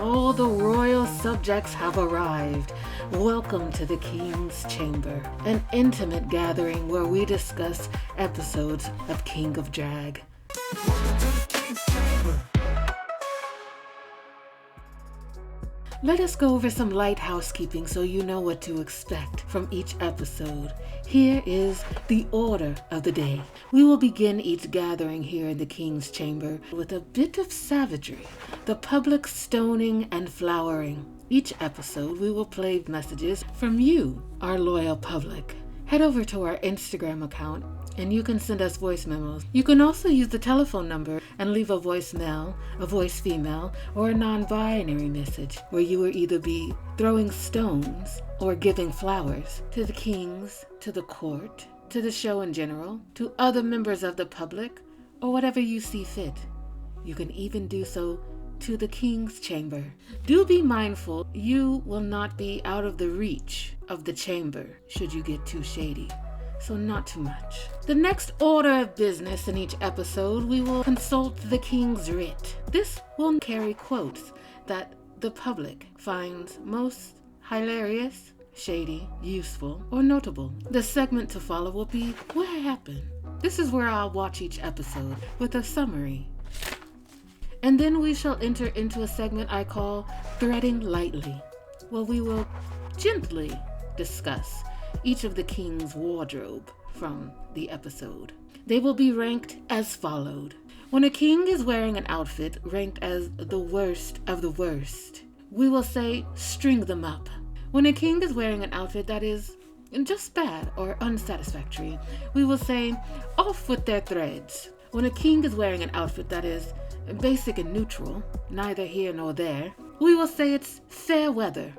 All the royal subjects have arrived. Welcome to the King's Chamber, an intimate gathering where we discuss episodes of King of Drag. Let us go over some light housekeeping so you know what to expect from each episode. Here is the order of the day. We will begin each gathering here in the King's Chamber with a bit of savagery, the public stoning and flowering. Each episode we will play messages from you, our loyal public. Head over to our Instagram account and you can send us voice memos. You can also use the telephone number and leave a voicemail, a voice female, or a non-binary message where you will either be throwing stones or giving flowers to the kings, to the court, to the show in general, to other members of the public, or whatever you see fit. You can even do so to the King's Chamber. Do be mindful you will not be out of the reach of the chamber should you get too shady. So not too much. The next order of business in each episode, we will consult the King's Writ. This will carry quotes that the public finds most hilarious, shady, useful, or notable. The segment to follow will be What Happened? This is where I'll watch each episode with a summary. And then we shall enter into a segment I call Threading Lightly, where we will gently discuss each of the king's wardrobe from the episode. They will be ranked as followed. When a king is wearing an outfit ranked as the worst of the worst, we will say string them up. When a king is wearing an outfit that is just bad or unsatisfactory, we will say off with their threads. When a king is wearing an outfit that is basic and neutral, neither here nor there, we will say it's fair weather.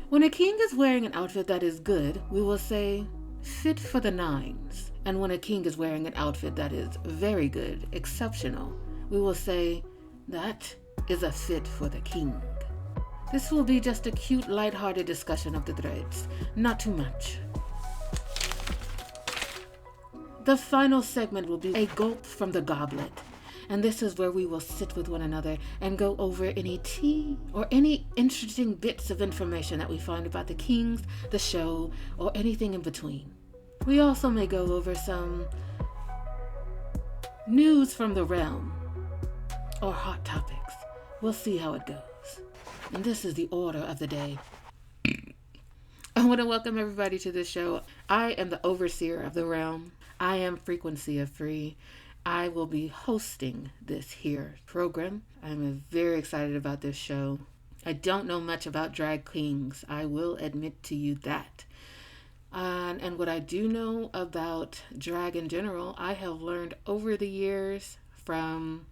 When a king is wearing an outfit that is good, we will say fit for the nines. And when a king is wearing an outfit that is very good, exceptional, we will say that is a fit for the king. This will be just a cute, lighthearted discussion of the threads, not too much. The final segment will be a gulp from the goblet. And this is where we will sit with one another and go over any tea or any interesting bits of information that we find about the kings, the show, or anything in between. We also may go over some news from the realm or hot topics. We'll see how it goes. And this is the order of the day. I want to welcome everybody to this show. I am the overseer of the realm. I am Frequency of Free. I will be hosting this here program. I'm very excited about this show. I don't know much about drag kings. I will admit to you that. And what I do know about drag in general, I have learned over the years from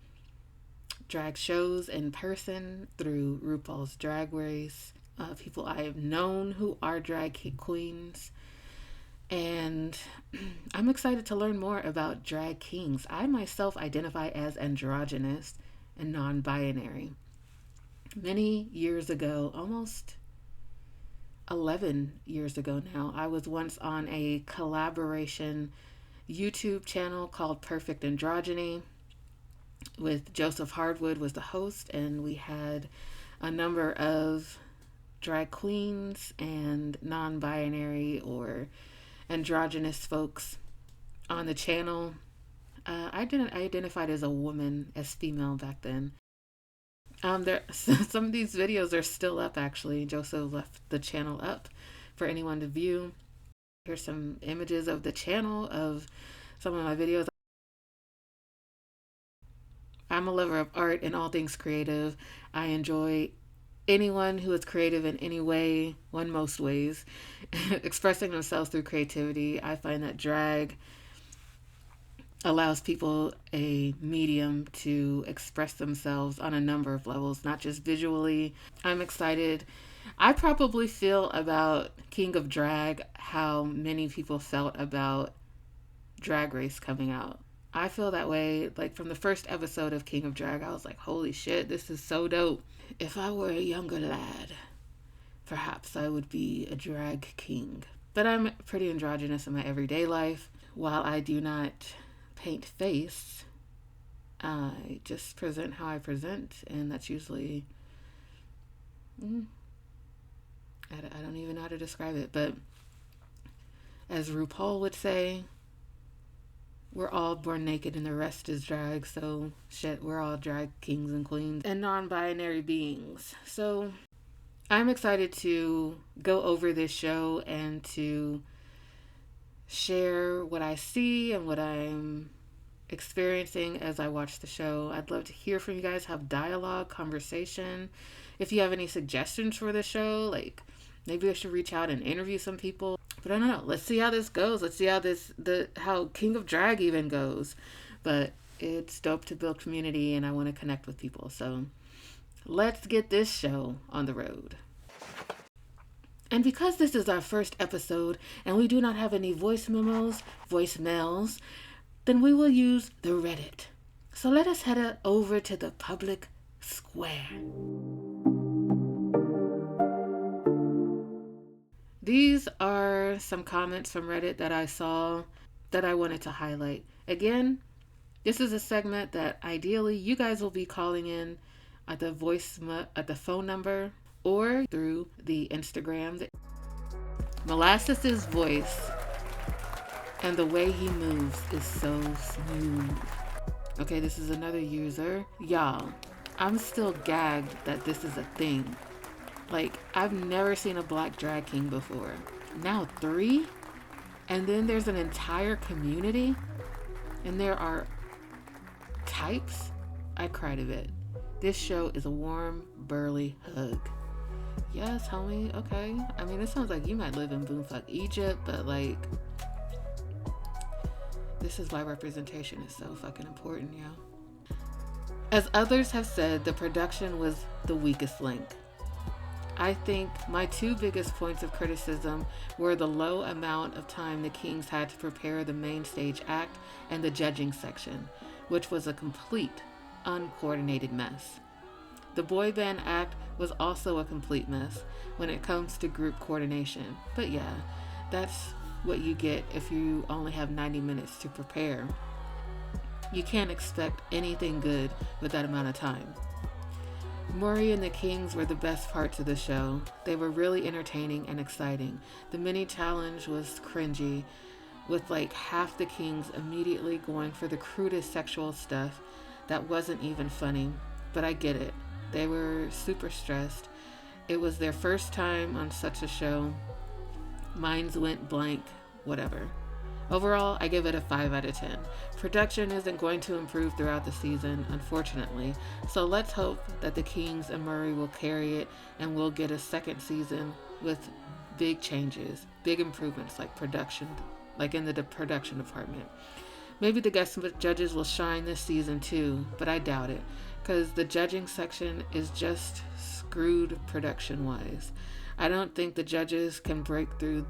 drag shows in person, through RuPaul's Drag Race, people I have known who are drag queens. And I'm excited to learn more about drag kings. I myself identify as androgynous and non-binary. Many years ago, almost 11 years ago now, I was once on a collaboration YouTube channel called Perfect Androgyny with Joseph Hardwood was the host, and we had a number of drag queens and non-binary or androgynous folks on the channel. I identified as a woman, as female back then. Some of these videos are still up actually. Joseph left the channel up for anyone to view. Here's some images of the channel of some of my videos. I'm a lover of art and all things creative. I enjoy anyone who is creative in any way, one most ways, expressing themselves through creativity. I find that drag allows people a medium to express themselves on a number of levels, not just visually. I'm excited. I probably feel about King of Drag how many people felt about Drag Race coming out. I feel that way, like from the first episode of King of Drag, I was like, holy shit, this is so dope. If I were a younger lad, perhaps I would be a drag king. But I'm pretty androgynous in my everyday life. While I do not paint face, I just present how I present, and that's usually I don't even know how to describe it, but as RuPaul would say, we're all born naked and the rest is drag. So shit, we're all drag kings and queens and non-binary beings. So I'm excited to go over this show and to share what I see and what I'm experiencing as I watch the show. I'd love to hear from you guys, have dialogue, conversation. If you have any suggestions for the show, like maybe I should reach out and interview some people. But I don't know. Let's see how this goes. Let's see how King of Drag even goes. But it's dope to build community and I want to connect with people. So let's get this show on the road. And because this is our first episode and we do not have any voicemails, then we will use the Reddit. So let us head over to the public square. These are some comments from Reddit that I saw that I wanted to highlight. Again, this is a segment that ideally you guys will be calling in at the phone number or through the Instagram. Molasses' voice and the way he moves is so smooth. Okay, this is another user. Y'all, I'm still gagged that this is a thing. Like, I've never seen a black drag king before. Now 3? And then there's an entire community? And there are types? I cried a bit. This show is a warm, burly hug. Yes, homie, okay. I mean, it sounds like you might live in boomfuck Egypt, but like, this is why representation is so fucking important, yo. As others have said, the production was the weakest link. I think my 2 biggest points of criticism were the low amount of time the Kings had to prepare the main stage act and the judging section, which was a complete, uncoordinated mess. The boy band act was also a complete mess when it comes to group coordination. But yeah, that's what you get if you only have 90 minutes to prepare. You can't expect anything good with that amount of time. Murray and the Kings were the best parts of the show. They were really entertaining and exciting. The mini challenge was cringy, with like half the Kings immediately going for the crudest sexual stuff that wasn't even funny. But I get it. They were super stressed. It was their first time on such a show. Minds went blank, whatever. Overall, I give it a 5 out of 10. Production isn't going to improve throughout the season, unfortunately, so let's hope that the Kings and Murray will carry it and we'll get a second season with big changes, big improvements like production, like in the production department. Maybe the guest judges will shine this season too, but I doubt it, because the judging section is just screwed production-wise. I don't think the judges can break through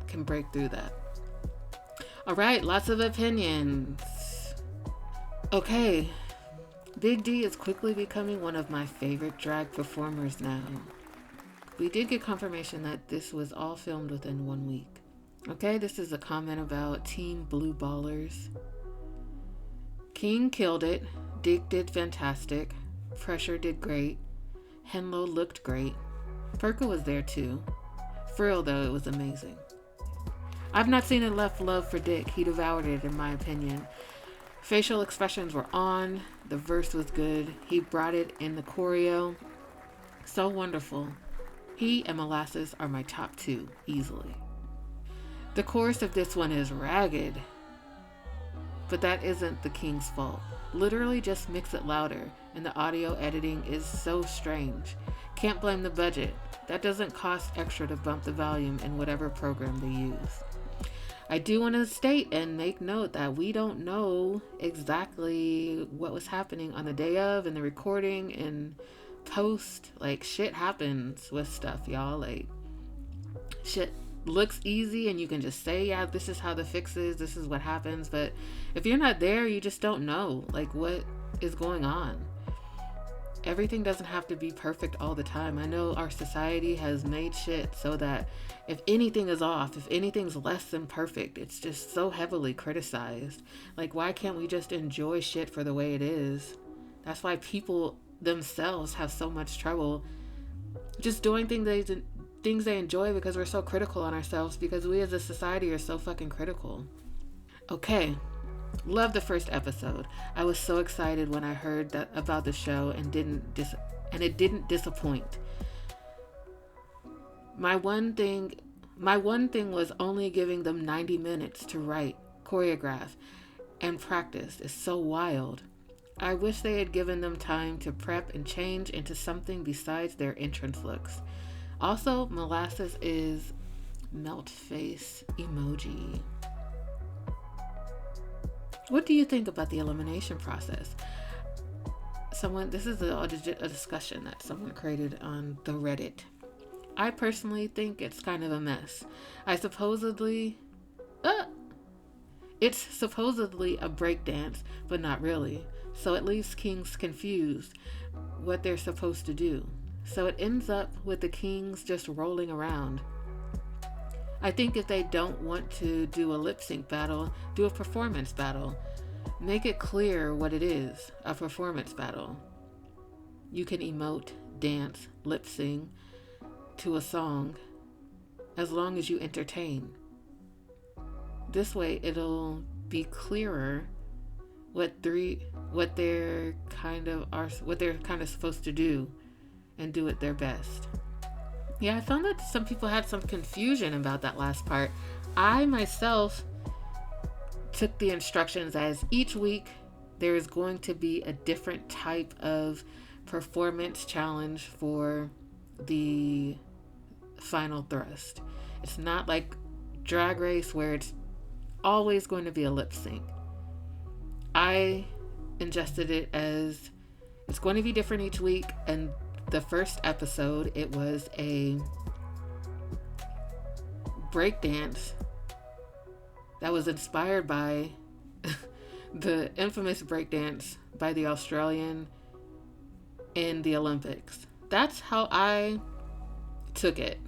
that. All right, lots of opinions. Okay, Big D is quickly becoming one of my favorite drag performers now. We did get confirmation that this was all filmed within 1 week. Okay, this is a comment about Team Blue Ballers. King killed it. Dick did fantastic. Pressure did great. Henlo looked great. Perka was there too. For real though, it was amazing. I've not seen enough love for Dick. He devoured it, in my opinion. Facial expressions were on. The verse was good. He brought it in the choreo. So wonderful. He and Molasses are my top 2, easily. The chorus of this one is ragged. But that isn't the King's fault. Literally just mix it louder, and the audio editing is so strange. Can't blame the budget. That doesn't cost extra to bump the volume in whatever program they use. I do want to state and make note that we don't know exactly what was happening on the day of and the recording and post. Like, shit happens with stuff, y'all. Like, shit looks easy and you can just say, yeah, this is how the fix is, this is what happens. But if you're not there, you just don't know, like, what is going on. Everything doesn't have to be perfect all the time. I know our society has made shit so that if anything is off, if anything's less than perfect, it's just so heavily criticized. Like, why can't we just enjoy shit for the way it is? That's why people themselves have so much trouble just doing things they enjoy because we're so critical on ourselves, because we as a society are so fucking critical. Okay. Love the first episode. I was so excited when I heard that about the show and it didn't disappoint. My one thing was only giving them 90 minutes to write, choreograph, and practice is so wild. I wish they had given them time to prep and change into something besides their entrance looks. Also, Molasses is melt face emoji. What do you think about the elimination process? This is a discussion that someone created on the Reddit. I personally think it's kind of a mess. It's supposedly a breakdance, but not really. So it leaves kings confused what they're supposed to do. So it ends up with the kings just rolling around. I think if they don't want to do a lip sync battle, do a performance battle. Make it clear what it is, a performance battle. You can emote, dance, lip sync to a song as long as you entertain. This way it'll be clearer what they're kind of supposed to do and do it their best. Yeah, I found that some people had some confusion about that last part. I myself took the instructions as each week there is going to be a different type of performance challenge for the final thrust. It's not like Drag Race where it's always going to be a lip sync. I ingested it as it's going to be different each week, and the first episode, it was a breakdance that was inspired by the infamous breakdance by the Australian in the Olympics. That's how I took it.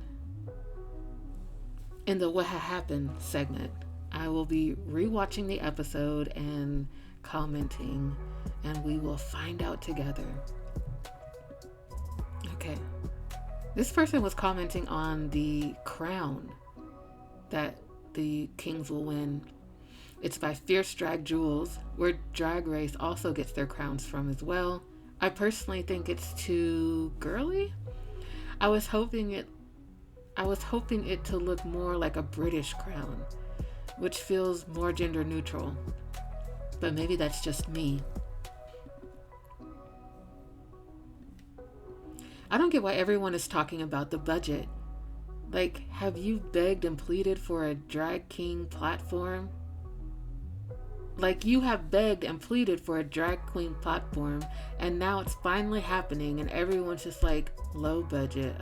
In the What Ha Happened segment, I will be rewatching the episode and commenting, and we will find out together. Okay. This person was commenting on the crown that the kings will win. It's by Fierce Drag Jewels, where Drag Race also gets their crowns from as well. I personally think it's too girly. I was hoping it to look more like a British crown, which feels more gender neutral. But maybe that's just me. I don't get why everyone is talking about the budget. Like, have you begged and pleaded for a drag king platform? Like, you have begged and pleaded for a drag queen platform, and now it's finally happening, and everyone's just like, low budget.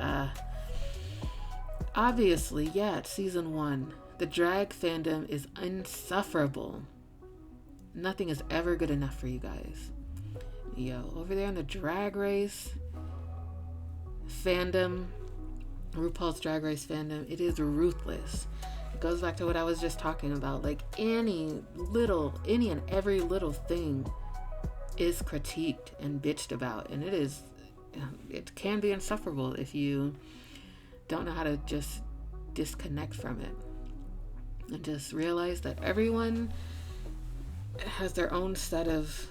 Obviously, yeah, it's season 1. The drag fandom is insufferable. Nothing is ever good enough for you guys. Yo, over there in the Drag Race fandom, RuPaul's Drag Race fandom, it is ruthless. It goes back to what I was just talking about. Like, any and every little thing is critiqued and bitched about, and it can be insufferable if you don't know how to just disconnect from it and just realize that everyone has their own set of,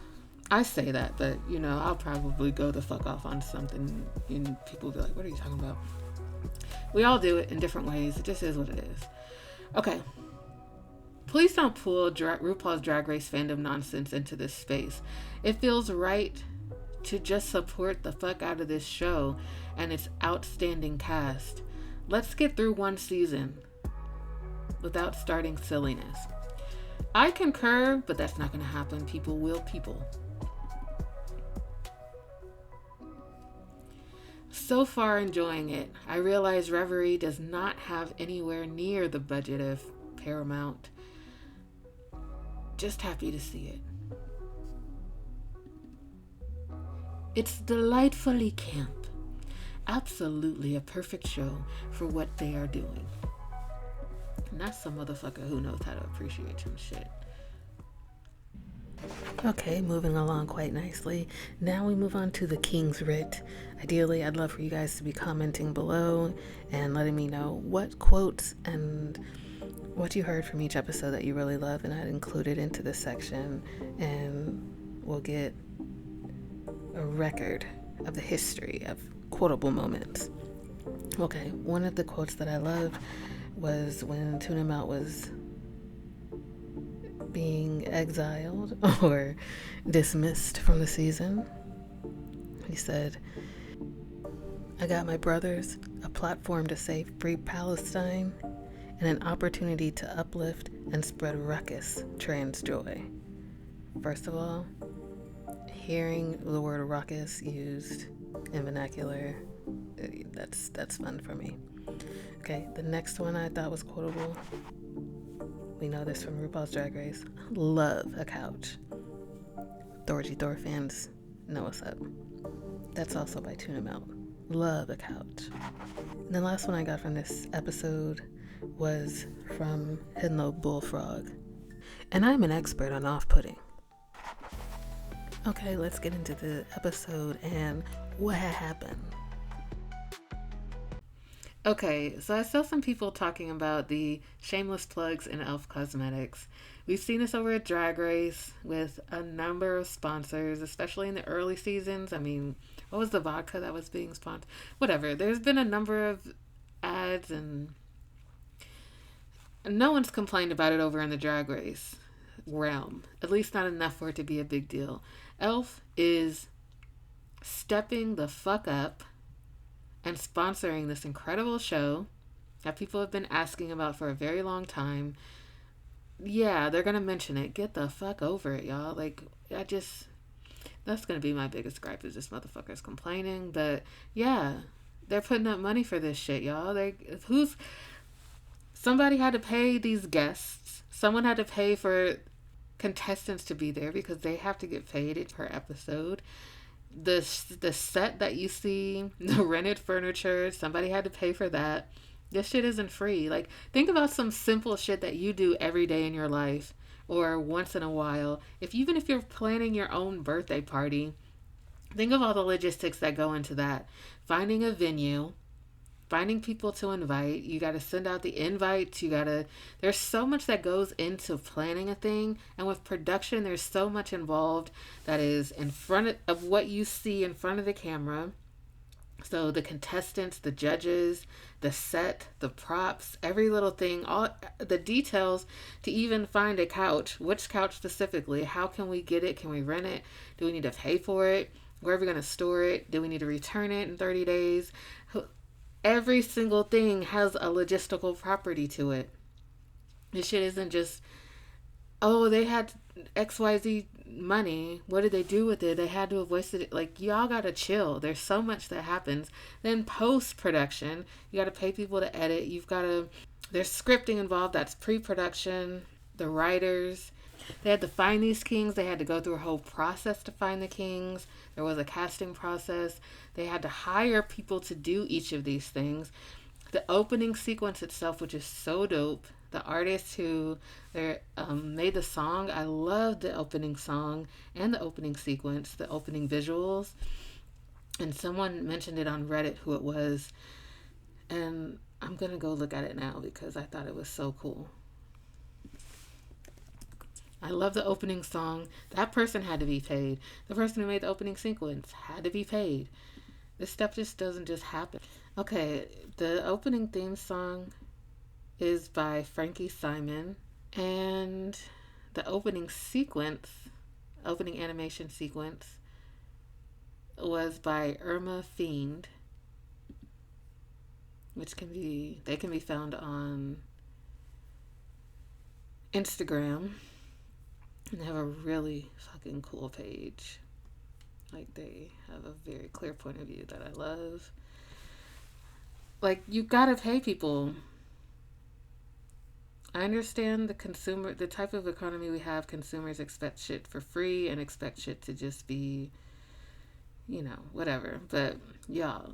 I say that, but I'll probably go the fuck off on something and people will be like, what are you talking about? We all do it in different ways. It just is what it is. Okay. Please don't pull RuPaul's Drag Race fandom nonsense into this space. It feels right to just support the fuck out of this show and its outstanding cast. Let's get through one season without starting silliness. I concur, but that's not going to happen. People will people. So far enjoying it. I realize Reverie does not have anywhere near the budget of Paramount. Just happy to see it. It's delightfully camp. Absolutely a perfect show for what they are doing. And that's some motherfucker who knows how to appreciate some shit. Okay, moving along quite nicely. Now we move on to the King's Writ. Ideally, I'd love for you guys to be commenting below and letting me know what quotes and what you heard from each episode that you really love, and I'd include it into this section, and we'll get a record of the history of quotable moments. Okay, one of the quotes that I loved was when Tuna Melt was being exiled or dismissed from the season. He said, I got my brothers a platform to save free Palestine and an opportunity to uplift and spread ruckus, trans joy. First of all, hearing the word ruckus used in vernacular, that's fun for me. Okay, the next one I thought was quotable. We know this from RuPaul's Drag Race. Love a couch. Thorgy Thor fans know what's up. That's also by Tuna Melt. Love a couch. And the last one I got from this episode was from Hidden Bullfrog. And I'm an expert on off-putting. Okay, let's get into the episode and what happened. Okay, so I saw some people talking about the shameless plugs in e.l.f. Cosmetics. We've seen this over at Drag Race with a number of sponsors, especially in the early seasons. I mean, what was the vodka that was being sponsored? Whatever. There's been a number of ads, and no one's complained about it over in the Drag Race realm. At least not enough for it to be a big deal. e.l.f. is stepping the fuck up and sponsoring this incredible show that people have been asking about for a very long time. Yeah, they're gonna mention it. Get the fuck over it, y'all. Like, that's gonna be my biggest gripe, is this motherfucker's complaining. But yeah, they're putting up money for this shit, y'all. Somebody had to pay these guests. Someone had to pay for contestants to be there because they have to get paid per episode. The set that you see, the rented furniture, somebody had to pay for that. This shit isn't free. Like, think about some simple shit that you do every day in your life or once in a while. Even if you're planning your own birthday party, think of all the logistics that go into that. Finding a venue, finding people to invite, you got to send out the invites, there's so much that goes into planning a thing, and with production there's so much involved that is in front of what you see in front of the camera. So the contestants, the judges, the set, the props, every little thing, all the details to even find a couch. Which couch specifically? How can we get it? Can we rent it? Do we need to pay for it? Where are we going to store it? Do we need to return it in 30 days? Every single thing has a logistical property to it. This shit isn't just, oh, they had XYZ money. What did they do with it? They had to have wasted it. Like, y'all gotta chill. There's so much that happens. Then post-production, you gotta pay people to edit. There's scripting involved. That's pre-production. The writers, they had to find these kings. They had to go through a whole process to find the kings. There was a casting process. They had to hire people to do each of these things. The opening sequence itself, which is so dope. The artists who made the song, I love the opening song and the opening sequence, the opening visuals. And someone mentioned it on Reddit who it was. And I'm going to go look at it now because I thought it was so cool. I love the opening song. That person had to be paid. The person who made the opening sequence had to be paid. This stuff just doesn't just happen. Okay, the opening theme song is by Frankie Simon. And the opening animation sequence was by Irma Fiend, which can be found on Instagram. And they have a really fucking cool page. Like, they have a very clear point of view that I love. Like, you gotta pay people. I understand the type of economy we have. Consumers expect shit for free and expect shit to just be, whatever. But y'all,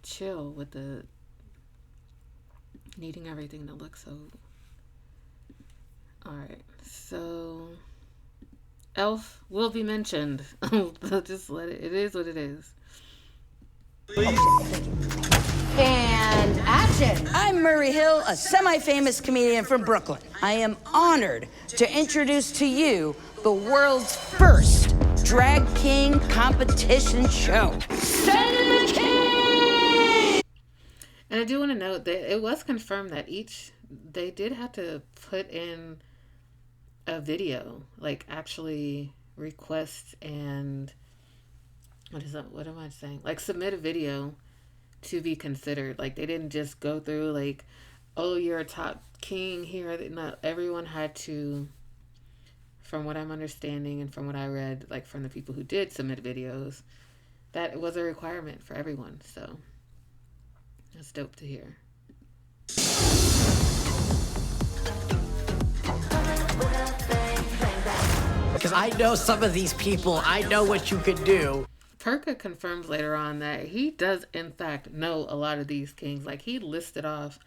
chill with the needing everything to look so. Alright, so Elf will be mentioned. Just let it. It is what it is. And action! I'm Murray Hill, a semi-famous comedian from Brooklyn. I am honored to introduce to you the world's first drag king competition show. Send the king! And I do want to note that it was confirmed that they did have to put in a video, like actually request and what am I saying? Like submit a video to be considered. Like they didn't just go through like, oh, you're a top king here. No, everyone had to, from what I'm understanding and from what I read, like from the people who did submit videos, that was a requirement for everyone. So that's dope to hear. Because I know some of these people, I know what you could do. Perka confirms later on that he does in fact know a lot of these kings. Like he listed off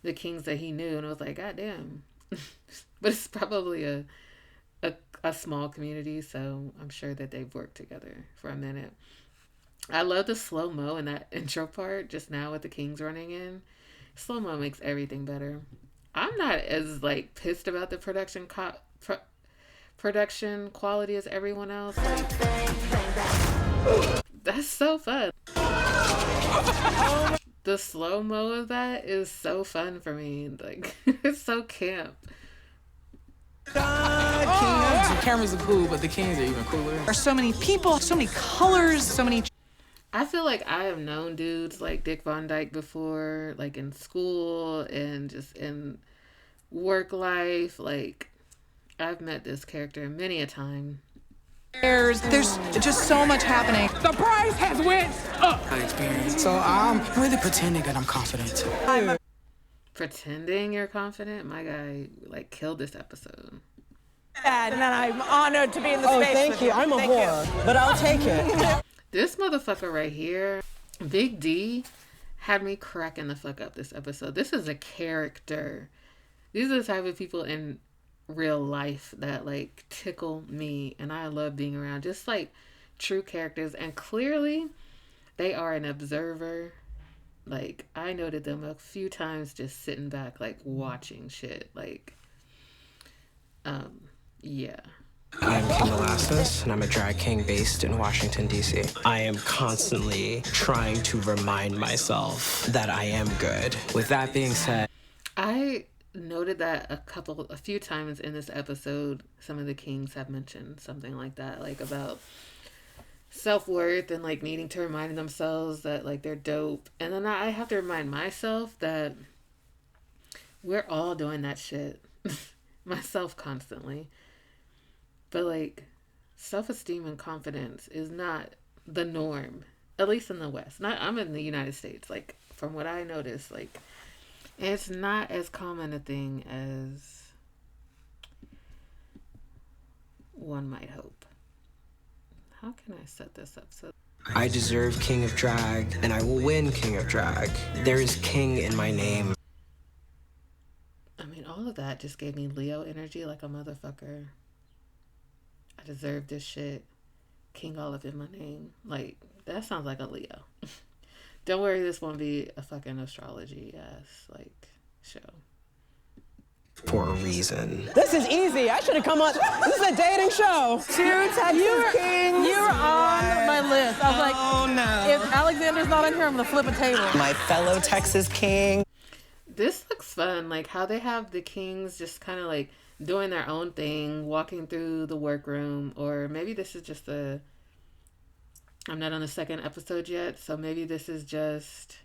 the kings that he knew and I was like, God damn. But it's probably a small community, so I'm sure that they've worked together for a minute. I love the slow-mo in that intro part just now with the kings running in. Slow-mo makes everything better. I'm not as like pissed about the production quality as everyone else. Like, that's so fun. The slow-mo of that is so fun for me. Like, it's so camp. The cameras are cool, but the kings are even cooler. There's so many people, so many colors, so many... I feel like I have known dudes like Dick Von Dyke before, like in school and just in work life. Like, I've met this character many a time. There's just so much happening. The price has went up. My experience. So I'm really pretending that I'm confident. Pretending you're confident? My guy, like, killed this episode. And I'm honored to be in the space. Oh, thank you. I'm a whore, but I'll take it. This motherfucker right here, Big D, had me cracking the fuck up this episode. This is a character. These are the type of people in real life that like tickle me and I love being around. Just like true characters, and clearly they are an observer. Like I noted them a few times just sitting back like watching shit. Like yeah. I'm King Molasses, and I'm a drag king based in Washington, D.C. I am constantly trying to remind myself that I am good. With that being said, I noted that a few times in this episode, some of the kings have mentioned something like that, like about self-worth and like needing to remind themselves that like they're dope. And then I have to remind myself that we're all doing that shit. Myself constantly. But like self-esteem and confidence is not the norm, at least in the West. I'm in the United States. Like from what I noticed, like it's not as common a thing as one might hope. How can I set this up so I deserve King of Drag, and I will win King of Drag. There is King in my name. I mean, all of that just gave me Leo energy like a motherfucker. I deserve this shit. King Olive in my name. Like, that sounds like a Leo. Don't worry, this won't be a fucking astrology ass, like, show. For a reason. This is easy. I should have come on. This is a dating show. Two Texas Kings. You were on my list. I was like, Oh, no. if Alexander's not on here, I'm gonna flip a table. My fellow Texas King. This looks fun. Like, how they have the kings just kind of, like, doing their own thing, walking through the workroom, or maybe this is just I'm not on the second episode yet, so maybe this is just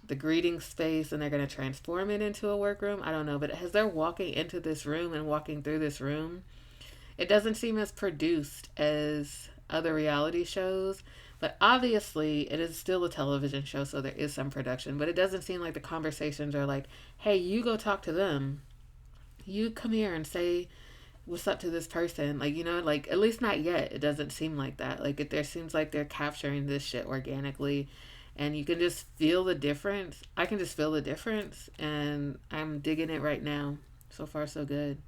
the greeting space and they're going to transform it into a workroom. I don't know, but as they're walking into this room and walking through this room, it doesn't seem as produced as other reality shows, but obviously it is still a television show, so there is some production, but it doesn't seem like the conversations are like, hey, you go talk to them. You come here and say what's up to this person. Like, you know, like, at least not yet. It doesn't seem like that. Like, it seems like they're capturing this shit organically, and you can just feel the difference. I can just feel the difference, and I'm digging it right now. So far, so good.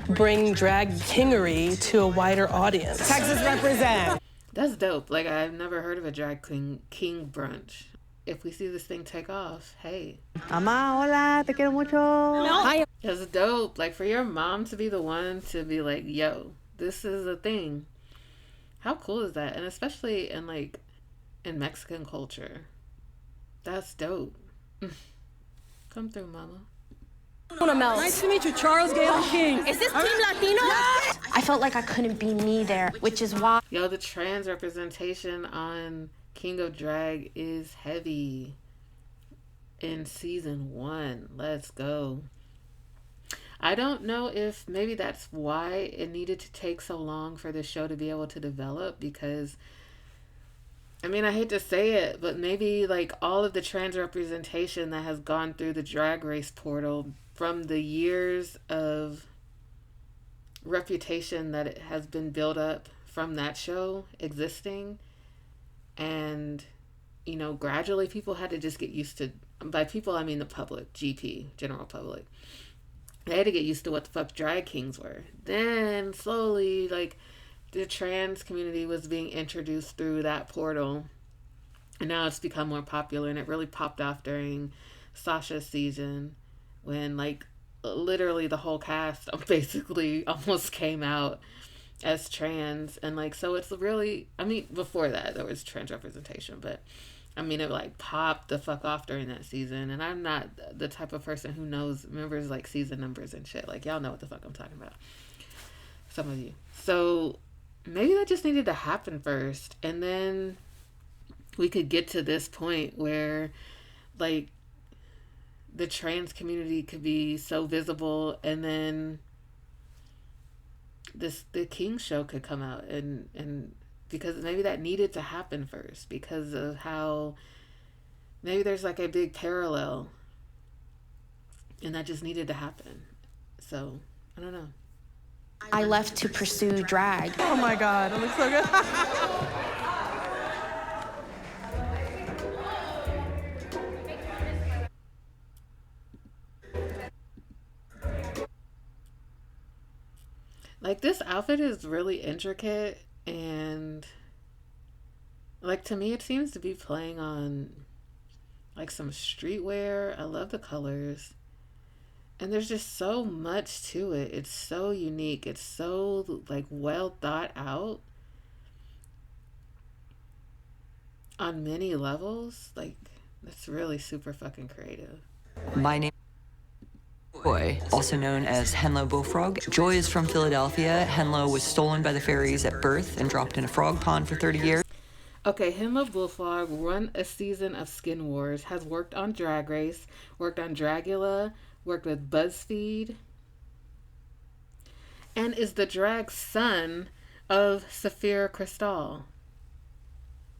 Bring drag kingery to a wider audience. Texas represent. That's dope. Like, I've never heard of a drag king brunch. If we see this thing take off, hey. Mamá, hola, te quiero mucho. Hi. That's dope. Like, for your mom to be the one to be like, yo, this is a thing. How cool is that? And especially in, like, in Mexican culture. That's dope. Come through, mama. Nice to meet you, Charles Gale King. Is this Team Latino? I felt like I couldn't be me there, which is why. Yo, the trans representation on King of Drag is heavy in season 1. Let's go. I don't know if maybe that's why it needed to take so long for the show to be able to develop, because I mean, I hate to say it, but maybe like all of the trans representation that has gone through the Drag Race portal from the years of reputation that it has been built up from that show existing, and you know, gradually people had to just get used to, by people I mean the public, GP, general public, they had to get used to what the fuck drag kings were. Then slowly, like, the trans community was being introduced through that portal, and now it's become more popular, and it really popped off during Sasha's season when like literally the whole cast basically almost came out as trans. And like, so it's really, I mean, before that there was trans representation, but I mean, it like popped the fuck off during that season. And I'm not the type of person who remembers like season numbers and shit. Like, y'all know what the fuck I'm talking about, some of you. So maybe that just needed to happen first, and then we could get to this point where like the trans community could be so visible, and then the King show could come out, and because maybe that needed to happen first because of how maybe there's like a big parallel, and that just needed to happen. So I don't know. I left to pursue drag. Oh my God, it looks so good. Like, this outfit is really intricate, and like, to me it seems to be playing on like some streetwear. I love the colors, and there's just so much to it. It's so unique. It's so like well thought out on many levels. Like, that's really super fucking creative. My name Joy, also known as Henlo Bullfrog. Joy is from Philadelphia. Henlo was stolen by the fairies at birth and dropped in a frog pond for 30 years. Okay, Henlo Bullfrog run a season of Skin Wars, has worked on Drag Race, worked on Dragula, worked with BuzzFeed, and is the drag son of Saphira Crystal,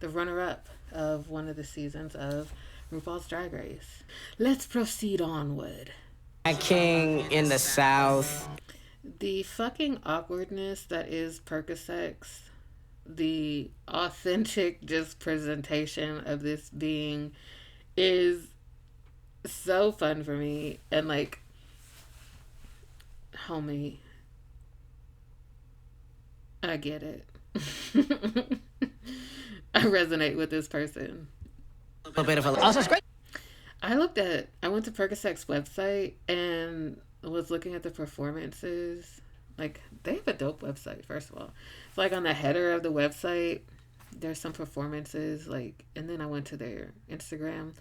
the runner-up of one of the seasons of RuPaul's Drag Race. Let's proceed onward. A king in the South. The fucking awkwardness that is Percocets, the authentic just presentation of this being is so fun for me. And like, homie, I get it. I resonate with this person. A little bit of a... Also, it's great. I went to Percocet's website and was looking at the performances. Like, they have a dope website, first of all. It's like on the header of the website, there's some performances, like, and then I went to their Instagram.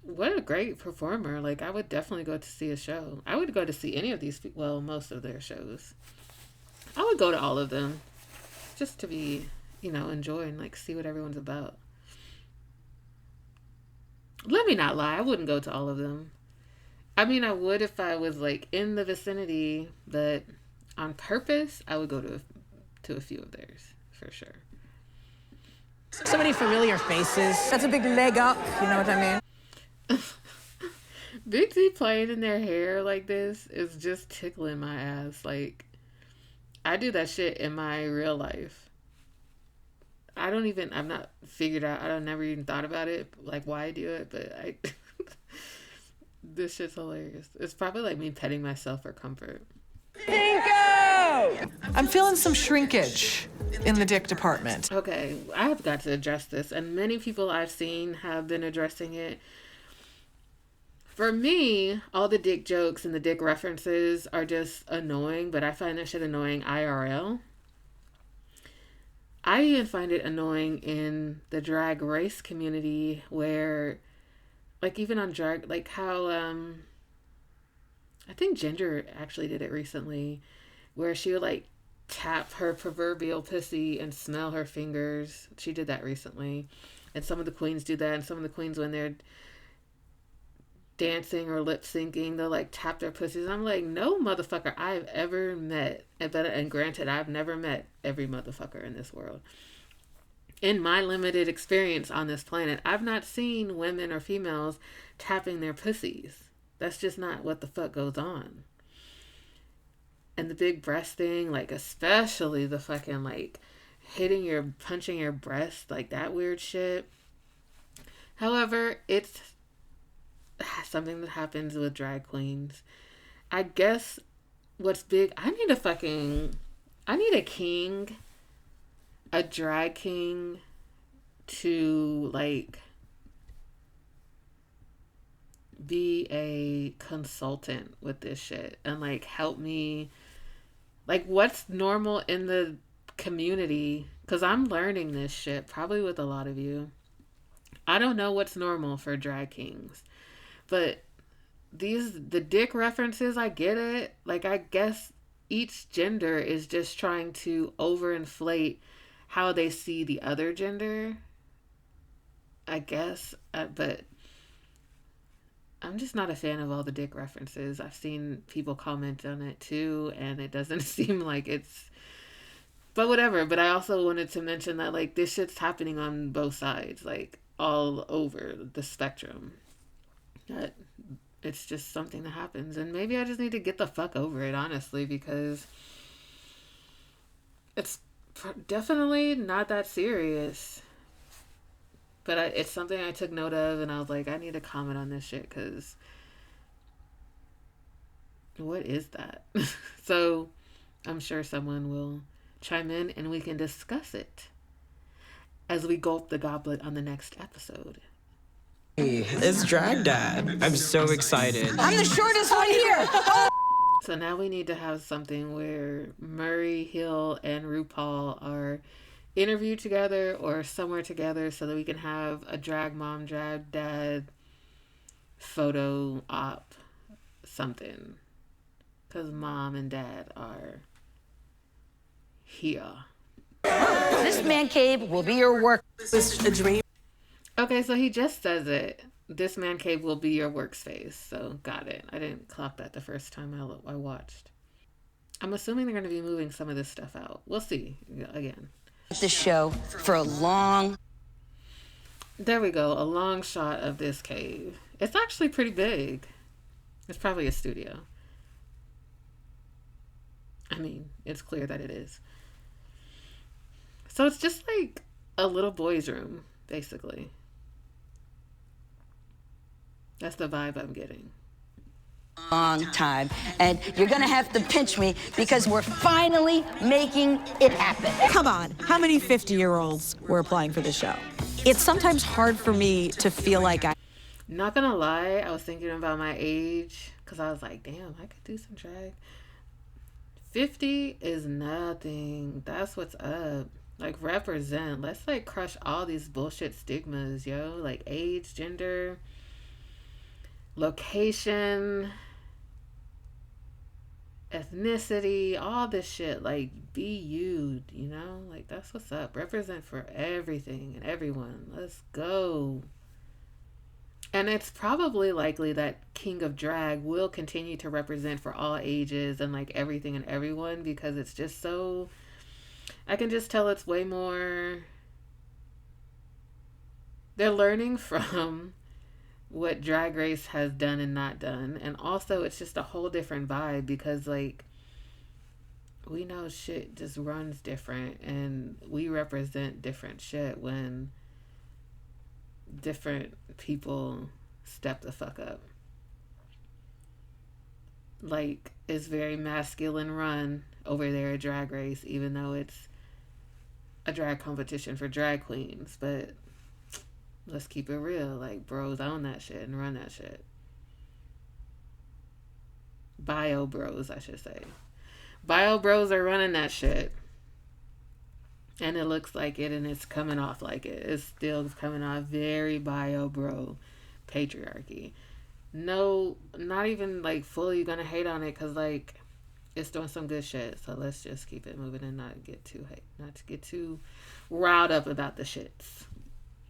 What a great performer. Like, I would definitely go to see a show. I would go to see any of these, well, most of their shows. I would go to all of them just to be, enjoy and like see what everyone's about. Let me not lie, I wouldn't go to all of them. I mean, I would if I was like in the vicinity, but on purpose, I would go to a few of theirs for sure. So many familiar faces. That's a big leg up, you know what I mean? Big T playing in their hair like this is just tickling my ass. Like, I do that shit in my real life. I've not figured out, I never even thought about it, like why I do it, but this shit's hilarious. It's probably like me petting myself for comfort. I'm feeling some shrinkage in the dick department. Okay, I have got to address this, and many people I've seen have been addressing it. For me, all the dick jokes and the dick references are just annoying, but I find that shit annoying IRL. I even find it annoying in the drag race community where, like, even on drag, like how, I think Ginger actually did it recently, where she would, like, tap her proverbial pussy and smell her fingers. She did that recently. And some of the queens do that, and some of the queens, when they're dancing or lip syncing, they'll like tap their pussies. I'm like, no motherfucker I've ever met, and granted, I've never met every motherfucker in this world. In my limited experience on this planet, I've not seen women or females tapping their pussies. That's just not what the fuck goes on. And the big breast thing, like especially the fucking like punching your breast, like that weird shit. However, it's something that happens with drag queens. I guess what's big, I need a king, a drag king to like be a consultant with this shit and like help me, like what's normal in the community, because I'm learning this shit probably with a lot of you. I don't know what's normal for drag kings. But the dick references, I get it. Like, I guess each gender is just trying to overinflate how they see the other gender. I guess. But I'm just not a fan of all the dick references. I've seen people comment on it too, and it doesn't seem like it's... But whatever. But I also wanted to mention that, like, this shit's happening on both sides. Like, all over the spectrum. That it's just something that happens, and maybe I just need to get the fuck over it, honestly, because it's definitely not that serious. But it's something I took note of, and I was like, I need to comment on this shit, because what is that? So I'm sure someone will chime in and we can discuss it as we gulp the goblet on the next episode. Hey, it's Drag Dad. I'm so excited. I'm the shortest one here. So now we need to have something where Murray Hill and RuPaul are interviewed together or somewhere together so that we can have a drag mom, drag dad photo op something. Because mom and dad are here. This man cave will be your work. It's a dream. Okay, so he just says it. This man cave will be your workspace. So, got it. I didn't clock that the first time I watched. I'm assuming they're going to be moving some of this stuff out. We'll see. Again. The show for a long... There we go. A long shot of this cave. It's actually pretty big. It's probably a studio. I mean, it's clear that it is. So it's just like a little boy's room, basically. That's the vibe I'm getting. Long time. And you're gonna have to pinch me because we're finally making it happen. Come on, how many 50-year-olds were applying for this show? It's sometimes hard for me to feel like Not gonna lie, I was thinking about my age because I was like, damn, I could do some drag. 50 is nothing. That's what's up. Like, represent. Let's like crush all these bullshit stigmas, yo. Like age, gender, location, ethnicity, all this shit. Like, be you, you know? Like, that's what's up. Represent for everything and everyone. Let's go. And it's probably likely that King of Drag will continue to represent for all ages and like everything and everyone, because it's just so... I can just tell it's way more... They're learning from what Drag Race has done and not done. And also it's just a whole different vibe because like we know shit just runs different and we represent different shit when different people step the fuck up. like is very masculine run over there at Drag Race, even though it's a drag competition for drag queens. But let's keep it real, like bros own that shit and run that shit. Bio bros, I should say. Bio bros are running that shit. And it looks like it, and it's coming off like it. It's still coming off very bio bro patriarchy. No, not even like fully gonna hate on it, because like it's doing some good shit. So let's just keep it moving and not get too riled up about the shits.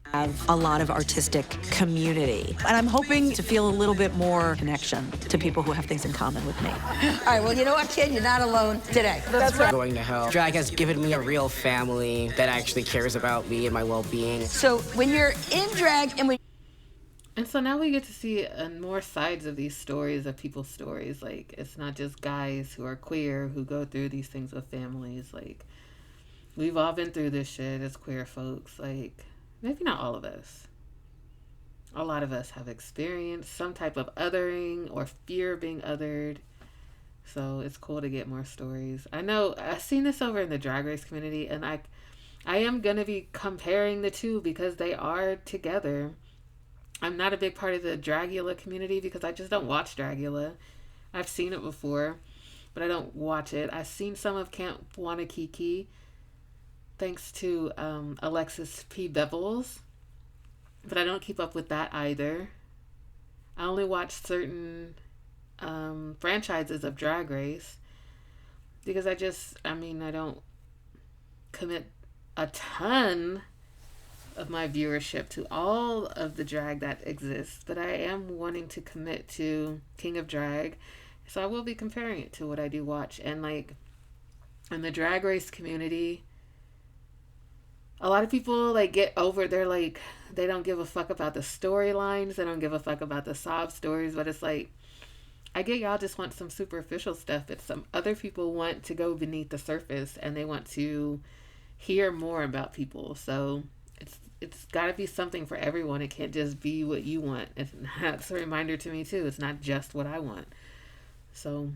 Have a lot of artistic community, and I'm hoping to feel a little bit more connection to people who have things in common with me. All right, well, you know what, kid? You're not alone today. That's right. Going to hell. Drag has given me a real family that actually cares about me and my well-being. So when you're in drag And so now we get to see more sides of these stories, of people's stories. Like, it's not just guys who are queer who go through these things with families. Like, we've all been through this shit as queer folks. Like, maybe not all of us. A lot of us have experienced some type of othering or fear of being othered. So it's cool to get more stories. I know I've seen this over in the Drag Race community, and I am going to be comparing the two because they are together. I'm not a big part of the Dragula community because I just don't watch Dragula. I've seen it before, but I don't watch it. I've seen some of Camp Wanakiki, thanks to Alexis P. Bevels, but I don't keep up with that either. I only watch certain franchises of Drag Race because I don't commit a ton of my viewership to all of the drag that exists, but I am wanting to commit to King of Drag, so I will be comparing it to what I do watch. And like in the Drag Race community, a lot of people like get over, they're like, they don't give a fuck about the storylines, they don't give a fuck about the sob stories, but it's like, I get y'all just want some superficial stuff, but some other people want to go beneath the surface and they want to hear more about people. So it's got to be something for everyone. It can't just be what you want. That's a reminder to me too. It's not just what I want. So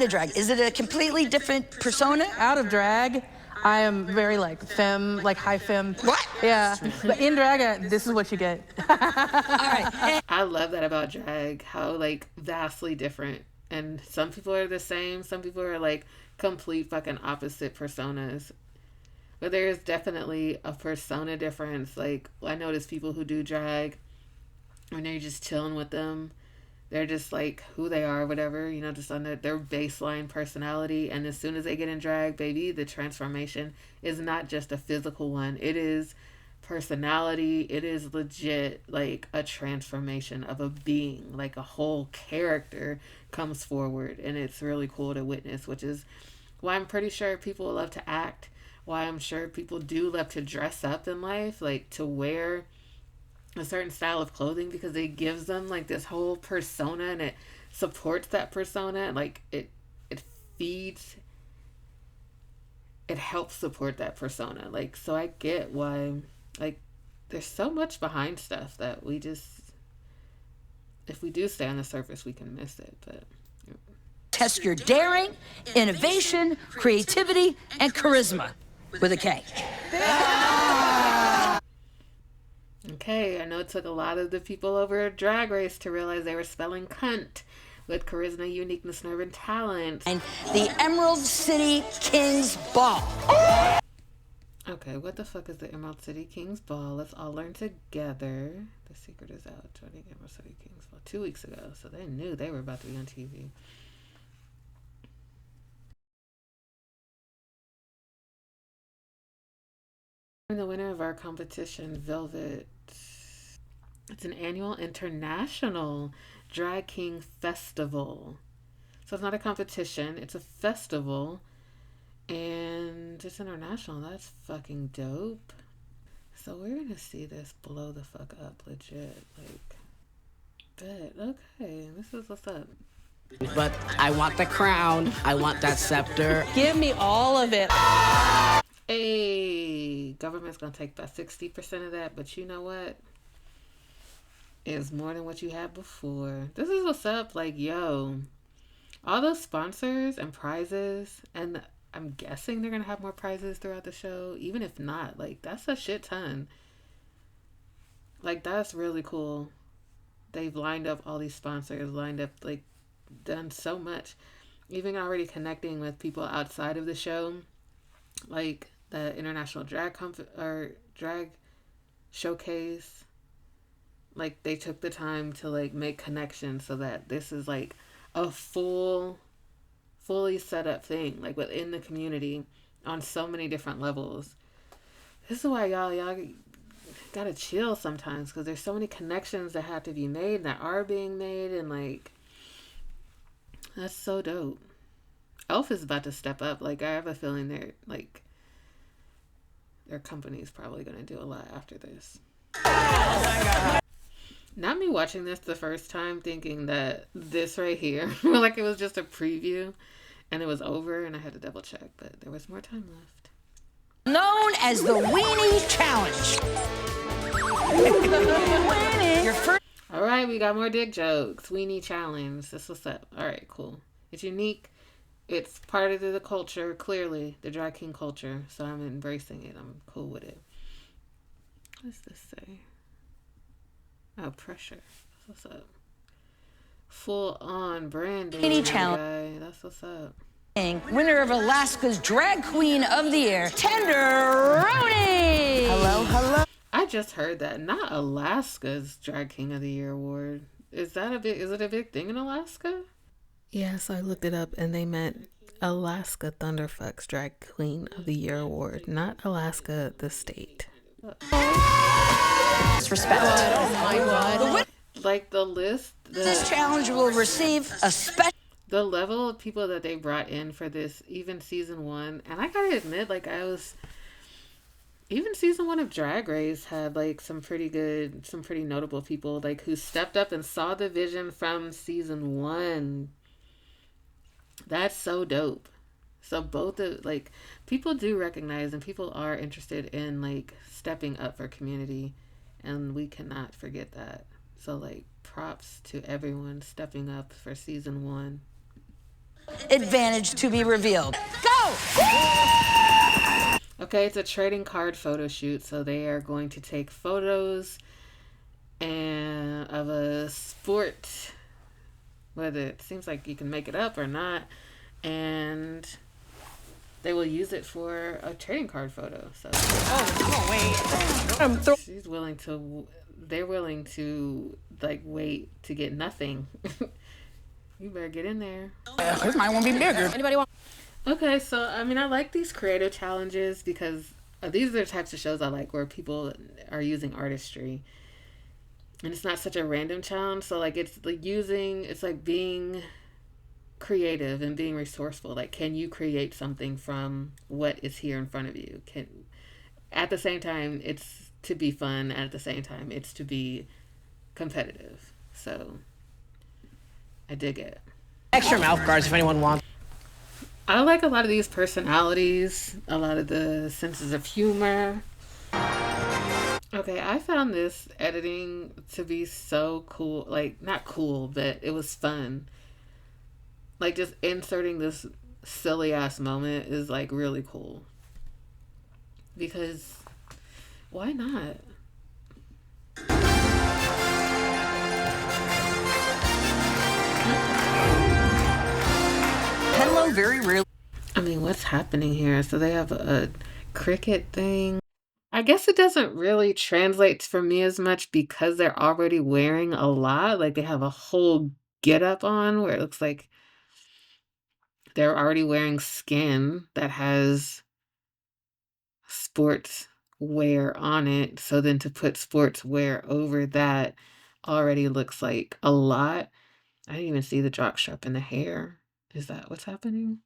drag, is it a completely different persona? Out of drag, I am very like femme, like high femme. What? Yeah. But in drag, this is what you get. All right. I love that about drag, how like vastly different. And some people are the same. Some people are like complete fucking opposite personas. But there is definitely a persona difference. Like, I notice people who do drag, when you're just chilling with them, they're just like who they are, whatever, you know, just on their baseline personality. And as soon as they get in drag, baby, the transformation is not just a physical one. It is personality. It is legit like a transformation of a being, like a whole character comes forward. And it's really cool to witness, which is why I'm pretty sure people love to act. Why I'm sure people do love to dress up in life, like to wear a certain style of clothing, because it gives them like this whole persona and it supports that persona. Like it feeds, it helps support that persona. Like, so I get why, like, there's so much behind stuff that we just, if we do stay on the surface, we can miss it. But Test your daring, innovation, creativity, and charisma with a K. Okay, I know it took a lot of the people over at Drag Race to realize they were spelling cunt with charisma, uniqueness, nerve, and talent. And the Emerald City Kings Ball. Okay, what the fuck is the Emerald City Kings Ball? Let's all learn together. The secret is out. Joining Emerald City Kings Ball 2 weeks ago, so they knew they were about to be on TV. The winner of our competition, Velvet. It's an annual international drag king festival. So it's not a competition, it's a festival. And it's international. That's fucking dope. So we're gonna see this blow the fuck up, legit. Like, bet. Okay, this is what's up. But I want the crown. I want that scepter. Give me all of it. Hey, government's gonna take about 60% of that, but you know what? is more than what you had before. This is what's up. Like, yo, all those sponsors and prizes, and I'm guessing they're gonna have more prizes throughout the show. Even if not, like, that's a shit ton. Like, that's really cool. They've lined up all these sponsors, like, done so much. Even already connecting with people outside of the show, like the International Drag Drag Showcase. Like, they took the time to, like, make connections so that this is, like, a fully set up thing, like, within the community on so many different levels. This is why y'all gotta chill sometimes, because there's so many connections that have to be made, that are being made, and, like, that's so dope. Elf is about to step up. Like, I have a feeling their company's probably gonna do a lot after this. Not me watching this the first time thinking that this right here, like, it was just a preview and it was over and I had to double check, but there was more time left. Known as the Weenie Challenge. Your first. All right, we got more dick jokes. Weenie Challenge. This what's up. All right, cool. It's unique. It's part of the culture, clearly, the drag king culture. So I'm embracing it. I'm cool with it. What does this say? Oh, pressure. That's what's up. Full on branding. Weenie Challenge. That's what's up. Winner of Alaska's Drag Queen of the Year, Tenderoni. Hello. I just heard that. Not Alaska's Drag King of the Year award. Is it a big thing in Alaska? Yeah, so I looked it up and they meant Alaska Thunderfuck's Drag Queen of the Year award, not Alaska the state. Respect. Oh my God. Like the list. This challenge will receive a special. The level of people that they brought in for this, even season 1, and I gotta admit, like, even season 1 of Drag Race had, like, some pretty notable people, like, who stepped up and saw the vision from season 1. That's so dope. So both of, like, people do recognize and people are interested in, like, stepping up for community, and we cannot forget that. So, like, props to everyone stepping up for season 1. Advantage to be revealed. Go! Okay, it's a trading card photo shoot, so they are going to take photos of a sport, whether it seems like you can make it up or not, and they will use it for a trading card photo. So, they're willing to, like, wait to get nothing. You better get in there. This might want to be bigger. Anybody want? Okay, so, I mean, I like these creative challenges because these are the types of shows I like where people are using artistry. And it's not such a random challenge. So, like, it's like being creative and being resourceful. Like, can you create something from what is here in front of you? At the same time, it's to be fun. And at the same time, it's to be competitive. So, I dig it. Extra mouth guards if anyone wants. I like a lot of these personalities, a lot of the senses of humor. Okay, I found this editing to be so cool. Like, not cool, but it was fun. Like, just inserting this silly ass moment is, like, really cool. Because why not? Hello, very rarely. I mean, what's happening here? So they have a cricket thing. I guess it doesn't really translate for me as much because they're already wearing a lot. Like, they have a whole get-up on where it looks like they're already wearing skin that has sports wear on it. So then to put sports wear over that already looks like a lot. I didn't even see the jockstrap in the hair. Is that what's happening?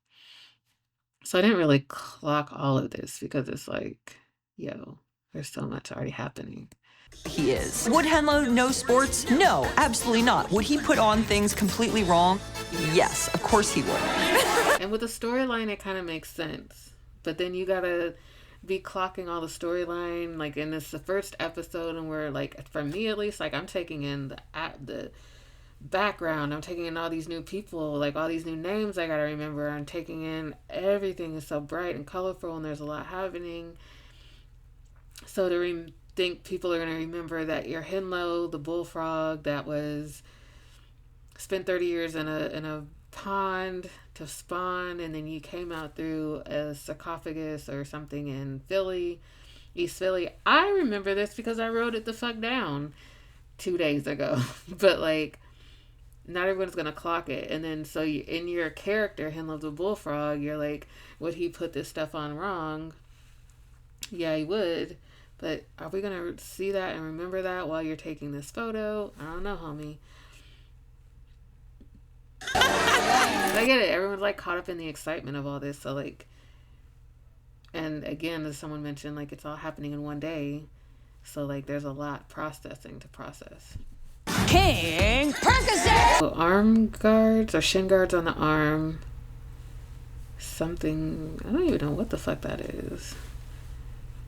So I didn't really clock all of this because it's like, yo, there's so much already happening. He is. Would Henlo know sports? No, absolutely not. Would he put on things completely wrong? Yes, of course he would. And with the storyline, it kind of makes sense. But then you gotta be clocking all the storyline, like, and it's the first episode, and we're like, for me at least, like, I'm taking in the background, I'm taking in all these new people, like all these new names I gotta remember, I'm taking in everything is so bright and colorful, and there's a lot happening. So to think people are gonna remember that you're Henlo, the bullfrog that was spent 30 years in a pond to spawn, and then you came out through a sarcophagus or something in Philly, East Philly. I remember this because I wrote it the fuck down 2 days ago. But like, not everyone's gonna clock it. And then so you, in your character, Henlo the bullfrog, you're like, would he put this stuff on wrong? Yeah, he would. But are we gonna see that and remember that while you're taking this photo? I don't know, homie. I get it. Everyone's like caught up in the excitement of all this. So like, and again, as someone mentioned, like it's all happening in one day. So like, there's a lot processing to process. King Percocet! So arm guards or shin guards on the arm. Something, I don't even know what the fuck that is.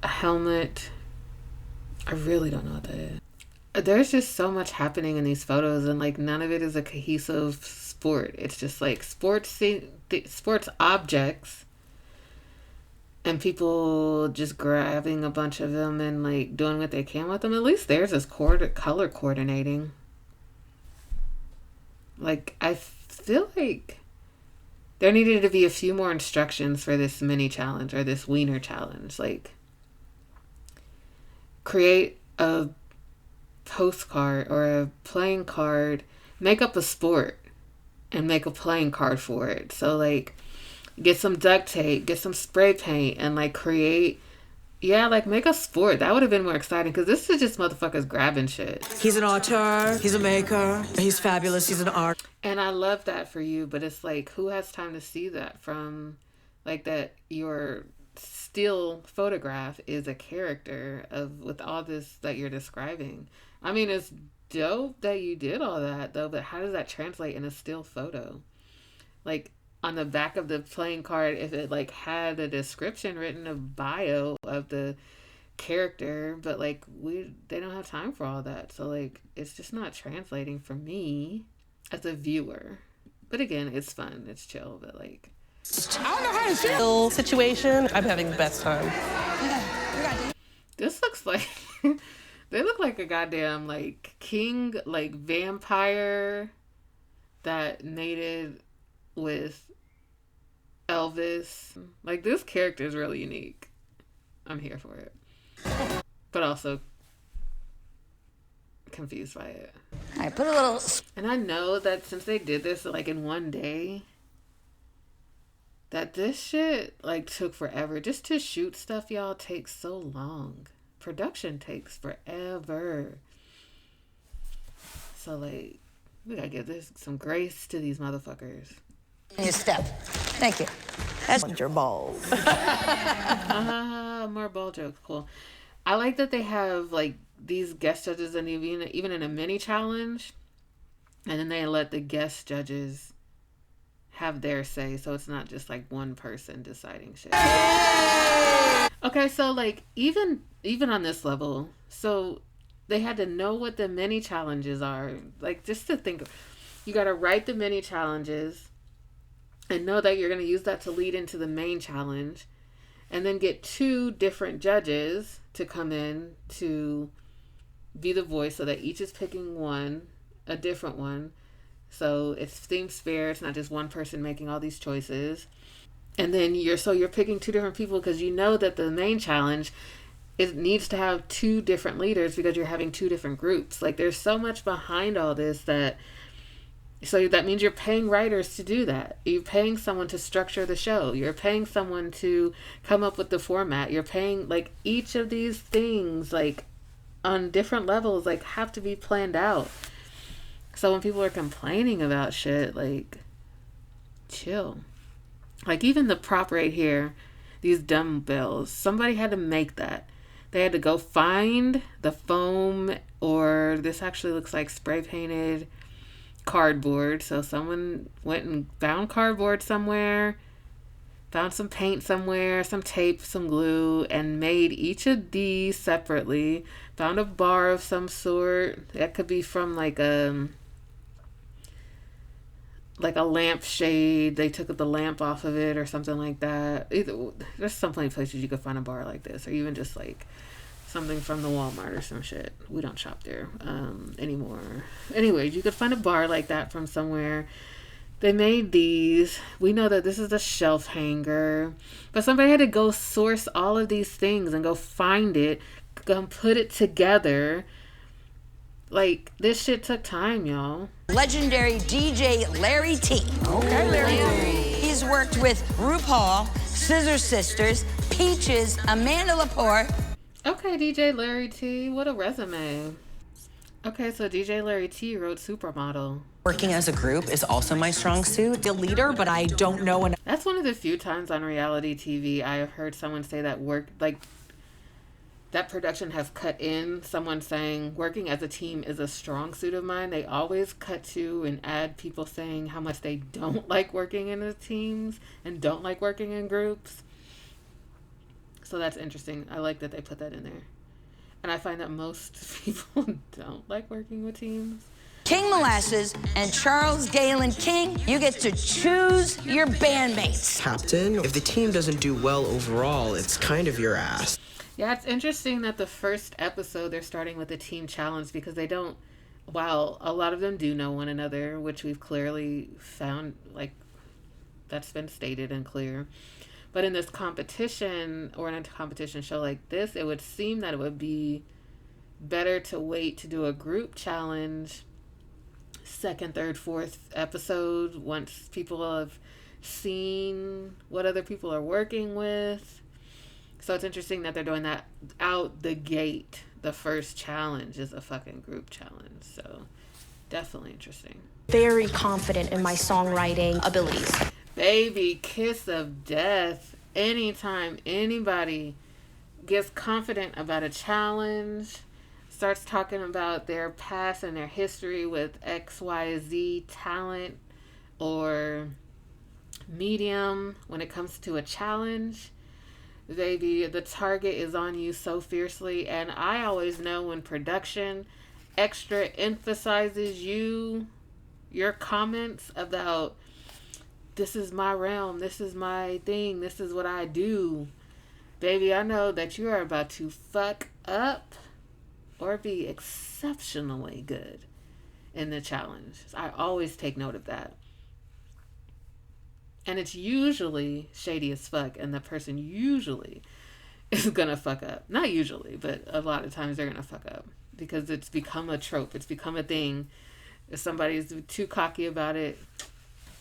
A helmet. I really don't know what that is. There's just so much happening in these photos, and like none of it is a cohesive sport. It's just like sports objects and people just grabbing a bunch of them and like doing what they can with them. At least theirs is color coordinating. Like, I feel like there needed to be a few more instructions for this mini challenge or this wiener challenge. Like, create a postcard or a playing card, make up a sport and make a playing card for it. So like, get some duct tape, get some spray paint, and like create, like make a sport. That would have been more exciting, because this is just motherfuckers grabbing shit. He's an auteur, he's a maker, he's fabulous, he's an art. And I love that for you, but it's like, who has time to see that from, like, that your still photograph is a character of with all this that you're describing. I mean, it's dope that you did all that though, but how does that translate in a still photo? Like, on the back of the playing card, if it like had a description written, a bio of the character, but like they don't have time for all that. So like, it's just not translating for me as a viewer. But again, it's fun, it's chill, but like, I don't know how to feel. Situation, I'm having the best time. This looks like they look like a goddamn like king, like vampire that mated with Elvis. Like, this character is really unique. I'm here for it, but also confused by it. I put a little, and I know that since they did this like in one day, that this shit like took forever. Just to shoot stuff, y'all, takes so long. Production takes forever. So like, we gotta give this some grace to these motherfuckers. you step. Thank you. That's your balls. More ball jokes, cool. I like that they have like these guest judges, and even in a mini challenge, and then they let the guest judges have their say, so it's not just like one person deciding shit. Okay, so like even on this level, so they had to know what the mini challenges are. Like, just to think, you got to write the mini challenges and know that you're going to use that to lead into the main challenge, and then get 2 different judges to come in to be the voice, so that each is picking a different one. So it seems fair. It's not just one person making all these choices. And then you're picking 2 different people, because you know that the main challenge needs to have 2 different leaders, because you're having 2 different groups. Like, there's so much behind all this so that means you're paying writers to do that. You're paying someone to structure the show. You're paying someone to come up with the format. You're paying, like, each of these things, like, on different levels, like, have to be planned out. So when people are complaining about shit, like, chill. Like, even the prop right here, these dumbbells, somebody had to make that. They had to go find the foam, or this actually looks like spray painted cardboard. So someone went and found cardboard somewhere, found some paint somewhere, some tape, some glue, and made each of these separately. Found a bar of some sort. That could be from like a lampshade. They took the lamp off of it or something like that. There's some places you could find a bar like this, or even just like something from the Walmart or some shit. We don't shop there anymore. Anyways, you could find a bar like that from somewhere. They made these. We know that this is a shelf hanger, but somebody had to go source all of these things and go find it, go put it together. Like, this shit took time, y'all. Legendary DJ Larry T. Okay, Larry. He's worked with RuPaul, Scissor Sisters, Peaches, Amanda Lepore. Okay, DJ Larry T. What a resume. Okay, so DJ Larry T wrote Supermodel. Working as a group is also my strong suit. The leader, but I don't know enough. That's one of the few times on reality TV I have heard someone say that that production has cut in someone saying working as a team is a strong suit of mine. They always cut to and add people saying how much they don't like working in the teams and don't like working in groups. So that's interesting. I like that they put that in there. And I find that most people don't like working with teams. King Molasses and Charles Galen King, you get to choose your bandmates. Captain, if the team doesn't do well overall, it's kind of your ass. Yeah, it's interesting that the first episode they're starting with a team challenge because they don't, while a lot of them do know one another, which we've clearly found, like, that's been stated and clear. But in this competition, or in a competition show like this, it would seem that it would be better to wait to do a group challenge second, third, fourth episode once people have seen what other people are working with. So it's interesting that they're doing that out the gate. The first challenge is a fucking group challenge. So definitely interesting. Very confident in my songwriting abilities. Baby, kiss of death. Anytime anybody gets confident about a challenge, starts talking about their past and their history with XYZ talent or medium when it comes to a challenge, baby, the target is on you so fiercely. And I always know when production extra emphasizes your comments about this is my realm, this is my thing, this is what I do, baby, I know that you are about to fuck up or be exceptionally good in the challenge. I always take note of that. And it's usually shady as fuck, and the person usually is gonna fuck up. Not usually, but a lot of times they're gonna fuck up because it's become a trope. It's become a thing. If somebody's too cocky about it,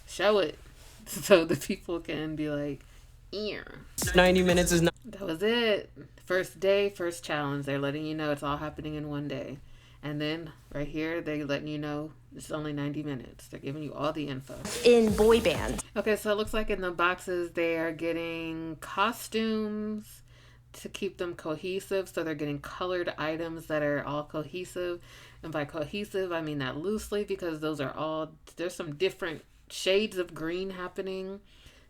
show it so the people can be like, yeah. 90 minutes is not. That was it. First day, first challenge. They're letting you know it's all happening in one day. And then right here, they're letting you know it's only 90 minutes. They're giving you all the info. In boy bands. Okay, so it looks like in the boxes they are getting costumes to keep them cohesive. So they're getting colored items that are all cohesive. And by cohesive, I mean that loosely because there's some different shades of green happening.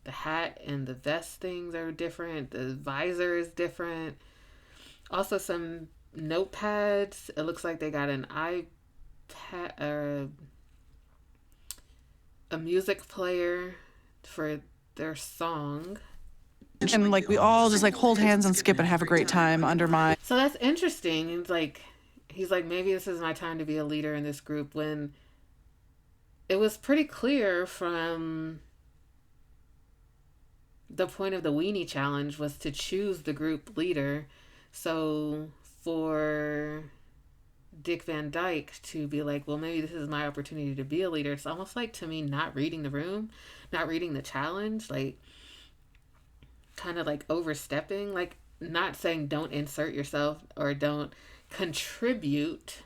The hat and the vest things are different. The visor is different. Also some notepads. It looks like they got an iPad or a music player for their song. And like we all just like hold hands and skip and have a great time under my. So that's interesting. It's like he's like, maybe this is my time to be a leader in this group, when it was pretty clear from the point of the weenie challenge was to choose the group leader. So for Dick Van Dyke to be like, well, maybe this is my opportunity to be a leader, it's almost like, to me, not reading the room, not reading the challenge, like kind of like overstepping, like not saying don't insert yourself or don't contribute,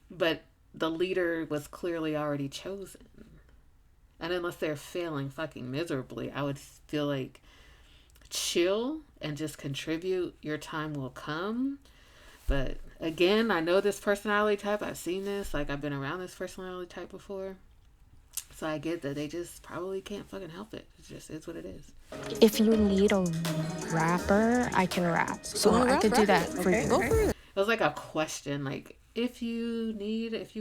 but the leader was clearly already chosen. And unless they're failing fucking miserably, I would feel like chill and just contribute. Your time will come. But again, I know this personality type. I've seen this. Like, I've been around this personality type before. So I get that they just probably can't fucking help it. It just is what it is. If you need a rapper, I can rap. So I could do that for you. Go for it. It was like a question, like, if you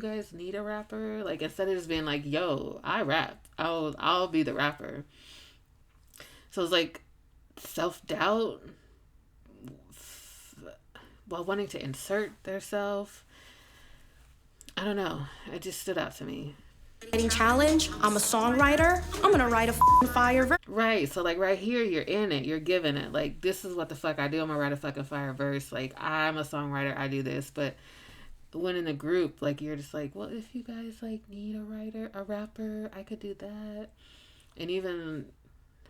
guys need a rapper, like, instead of just being like, yo, I rap, I'll be the rapper. So it's like self-doubt while wanting to insert their self. I don't know. It just stood out to me. Challenge. I'm a songwriter. I'm gonna write a fire verse. Right. So like right here, you're in it. You're giving it. Like, this is what the fuck I do. I'm gonna write a fucking fire verse. Like, I'm a songwriter. I do this. But when in a group, like, you're just like, well, if you guys like need a rapper, I could do that. And even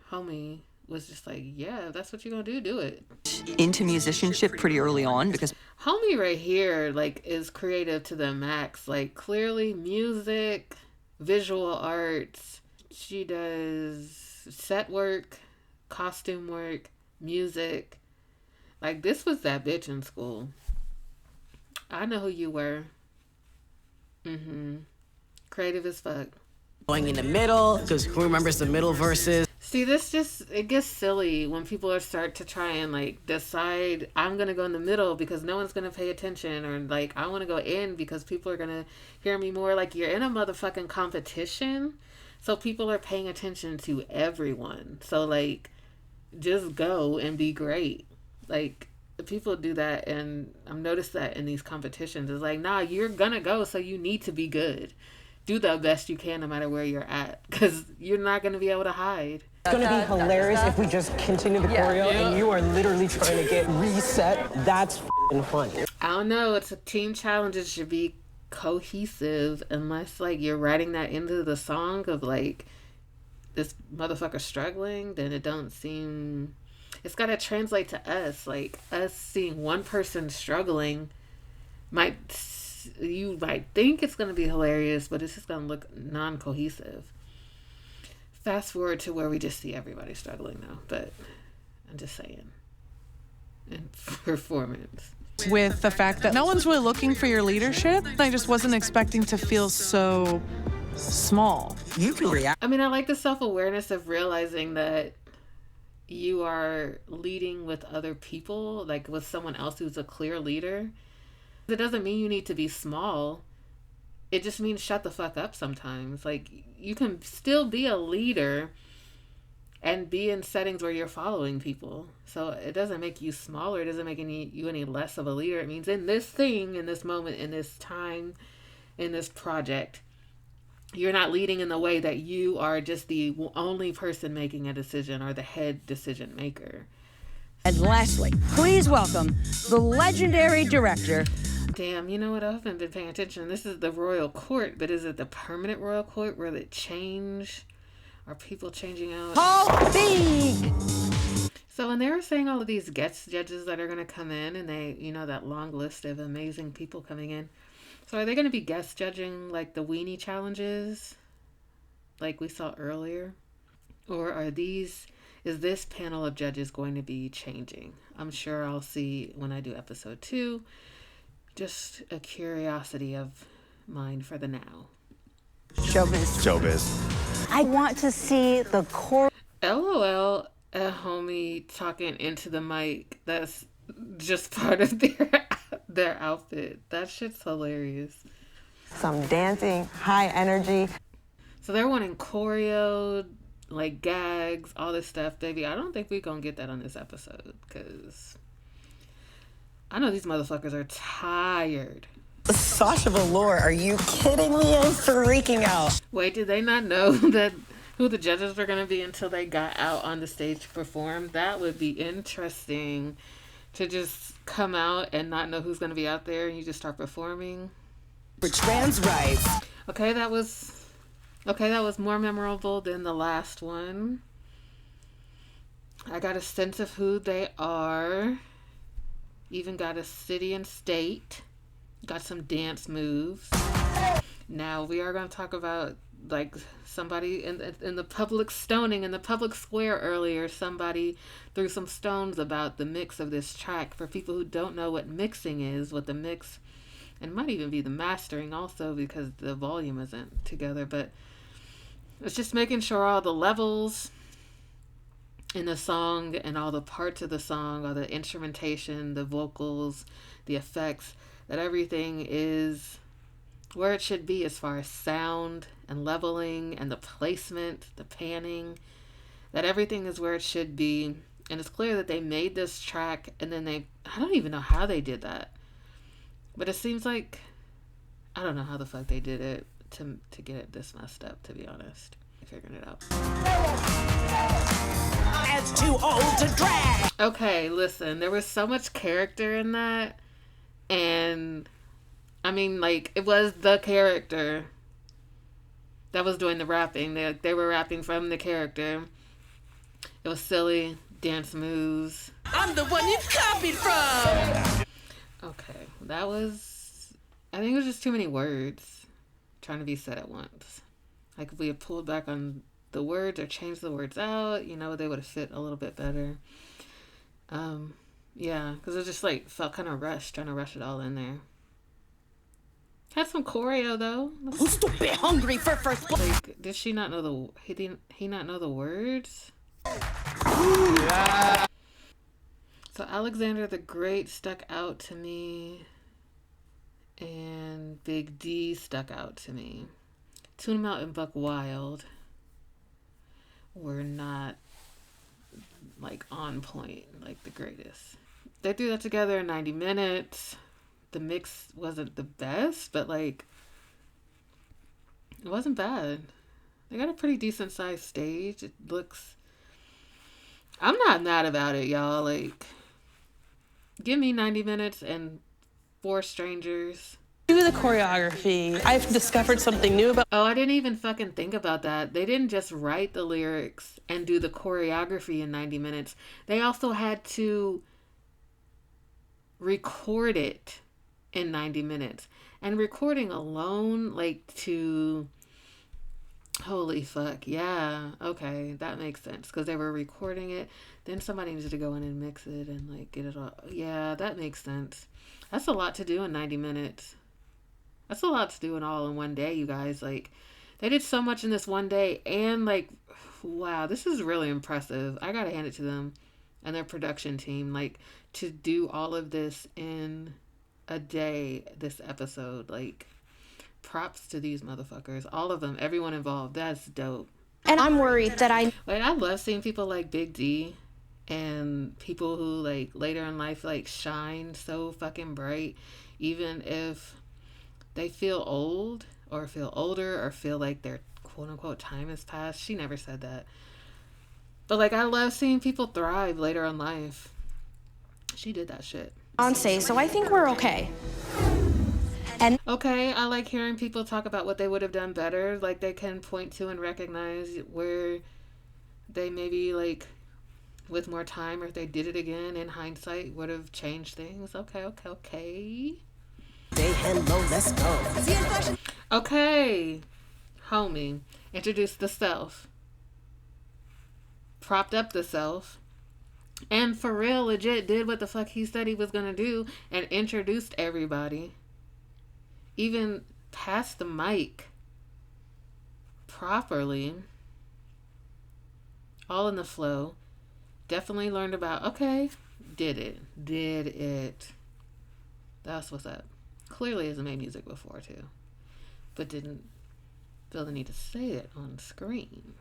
homie was just like, yeah, if that's what you're gonna do it. Into musicianship pretty early on because homie right here, like, is creative to the max. Like, clearly music, visual arts. She does set work, costume work, music. Like, this was that bitch in school. I know who you were. Creative as fuck. Going in the middle, because who remembers the middle verses? See, it gets silly when people start to try and, like, decide, I'm going to go in the middle because no one's going to pay attention, or, like, I want to go in because people are going to hear me more. Like, you're in a motherfucking competition, so people are paying attention to everyone. So, like, just go and be great. Like, people do that, and I've noticed that in these competitions. It's like, nah, you're going to go, so you need to be good. Do the best you can no matter where you're at, because you're not going to be able to hide. It's going to be hilarious if we just continue the choreo and you are literally trying to get reset. That's f***ing fun. I don't know. It's a team challenge. It should be cohesive, unless, like, you're writing that into the song of, like, this motherfucker struggling, then it don't seem... It's got to translate to us. Like, us seeing one person struggling you might think it's going to be hilarious, but it's just going to look non-cohesive. Fast forward to where we just see everybody struggling now, but I'm just saying. And performance. With the fact that no one's really looking for your leadership, I just wasn't expecting to feel so small. You can react. I mean, I like the self-awareness of realizing that you are leading with other people, like with someone else who's a clear leader. It doesn't mean you need to be small. It just means shut the fuck up sometimes. Like, you can still be a leader and be in settings where you're following people. So it doesn't make you smaller. It doesn't make you any less of a leader. It means in this thing, in this moment, in this time, in this project, you're not leading in the way that you are just the only person making a decision or the head decision maker. And lastly, please welcome the legendary director. Damn, you know what? I haven't been paying attention. This is the royal court, but is it the permanent royal court where they change? Are people changing out? Paul Big! So when they were saying all of these guest judges that are going to come in, and they, you know, that long list of amazing people coming in. So are they going to be guest judging like the weenie challenges like we saw earlier? Or is this panel of judges going to be changing? I'm sure I'll see when I do episode 2. Just a curiosity of mine for the now. Showbiz. I want to see the core. LOL at homie talking into the mic. That's just part of their outfit. That shit's hilarious. Some dancing, high energy. So they're wanting choreo, like gags, all this stuff, baby. I don't think we're gonna get that on this episode, because I know these motherfuckers are tired. Sasha Velour, are you kidding me? I'm freaking out. Wait, did they not know that who the judges were gonna be until they got out on the stage to perform? That would be interesting, to just come out and not know who's gonna be out there and you just start performing. For trans rights. Okay, that was more memorable than the last one. I got a sense of who they are. Even got a city and state. Got some dance moves. Now we are going to talk about, like, somebody in the public stoning in the public square earlier. Somebody threw some stones about the mix of this track. For people who don't know what mixing is, what the mix, and it might even be the mastering also, because the volume isn't together, but It's just making sure all the levels in the song and all the parts of the song, all the instrumentation, the vocals, the effects, that everything is where it should be as far as sound and leveling and the placement, the panning, that everything is where it should be. And it's clear that they made this track and then I don't even know how they did that. But it seems like, I don't know how the fuck they did it to get it this messed up, to be honest. Figuring it out. It's too old to drag. Okay, listen, there was so much character in that. And I mean, like, it was the character that was doing the rapping. They were rapping from the character. It was silly, dance moves. I'm the one you copied from. Okay, that was, I think it was just too many words trying to be said at once. Like, if we had pulled back on the words or changed the words out, you know, they would have fit a little bit better. Yeah, because it just, like, felt kind of rushed, trying to rush it all in there. Had some choreo, though. Who's stupid hungry for first blood? Like, did she not know he not know the words? Yeah. So Alexander the Great stuck out to me, and Big D stuck out to me. Tune 'Em Out and Buck Wild were not, like, on point, like the greatest. They threw that together in 90 minutes. The mix wasn't the best, but, like, it wasn't bad. They got a pretty decent sized stage. It looks, I'm not mad about it, y'all. Like, give me 90 minutes and 4 strangers. Do the choreography. I've discovered something new about. Oh, I didn't even fucking think about that. They didn't just write the lyrics and do the choreography in 90 minutes. They also had to record it in 90 minutes. And recording alone, like, to, holy fuck, yeah, okay, that makes sense. Because they were recording it, then somebody needed to go in and mix it and, like, get it all. Yeah, that makes sense. That's a lot to do in 90 minutes. That's a lot to do all in one day, you guys. Like, they did so much in this one day, and, like, wow, this is really impressive. I gotta hand it to them and their production team, like, to do all of this in a day, this episode. Like, props to these motherfuckers, all of them, everyone involved. That's dope. And I'm worried that I love seeing people like Big D and people who, like, later in life, like, shine so fucking bright, even if they feel old or feel older or feel like their quote unquote time has passed. She never said that. But, like, I love seeing people thrive later in life. She did that shit. Beyonce, so I think we're okay. And okay, I like hearing people talk about what they would have done better. Like, they can point to and recognize where they maybe, like, with more time, or if they did it again in hindsight, would have changed things. Okay. Say hello, let's go. Okay, homie, introduced the self, propped up the self, and for real, legit did what the fuck he said he was gonna do and introduced everybody. Even passed the mic properly. All in the flow. Definitely learned about, okay, did it. That's what's up. Clearly has made music before too, but didn't feel the need to say it on screen,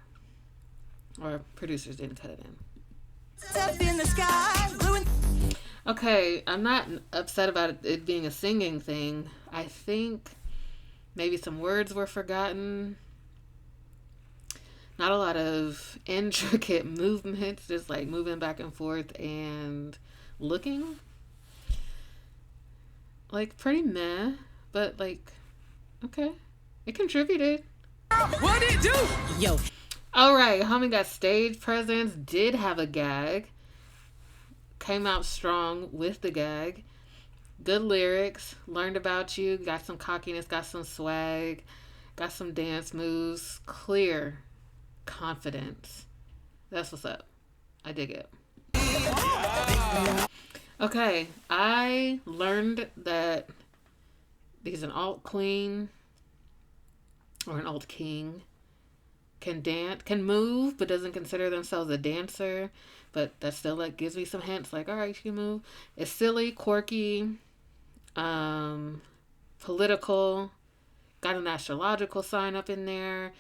or producers didn't cut it in. Up in the sky, blue and... Okay, I'm not upset about it being a singing thing. I think maybe some words were forgotten. Not a lot of intricate movements, just like moving back and forth and looking. Like, pretty meh, but, like, okay. It contributed. What'd it do? Yo. All right, homie got stage presence, did have a gag. Came out strong with the gag. Good lyrics. Learned about you. Got some cockiness, got some swag. Got some dance moves. Clear confidence. That's what's up. I dig it. Okay, I learned that he's an alt queen or an alt king. can move, but doesn't consider themselves a dancer. But that still like gives me some hints like, all right, you can move. It's silly, quirky, political, got an astrological sign up in there.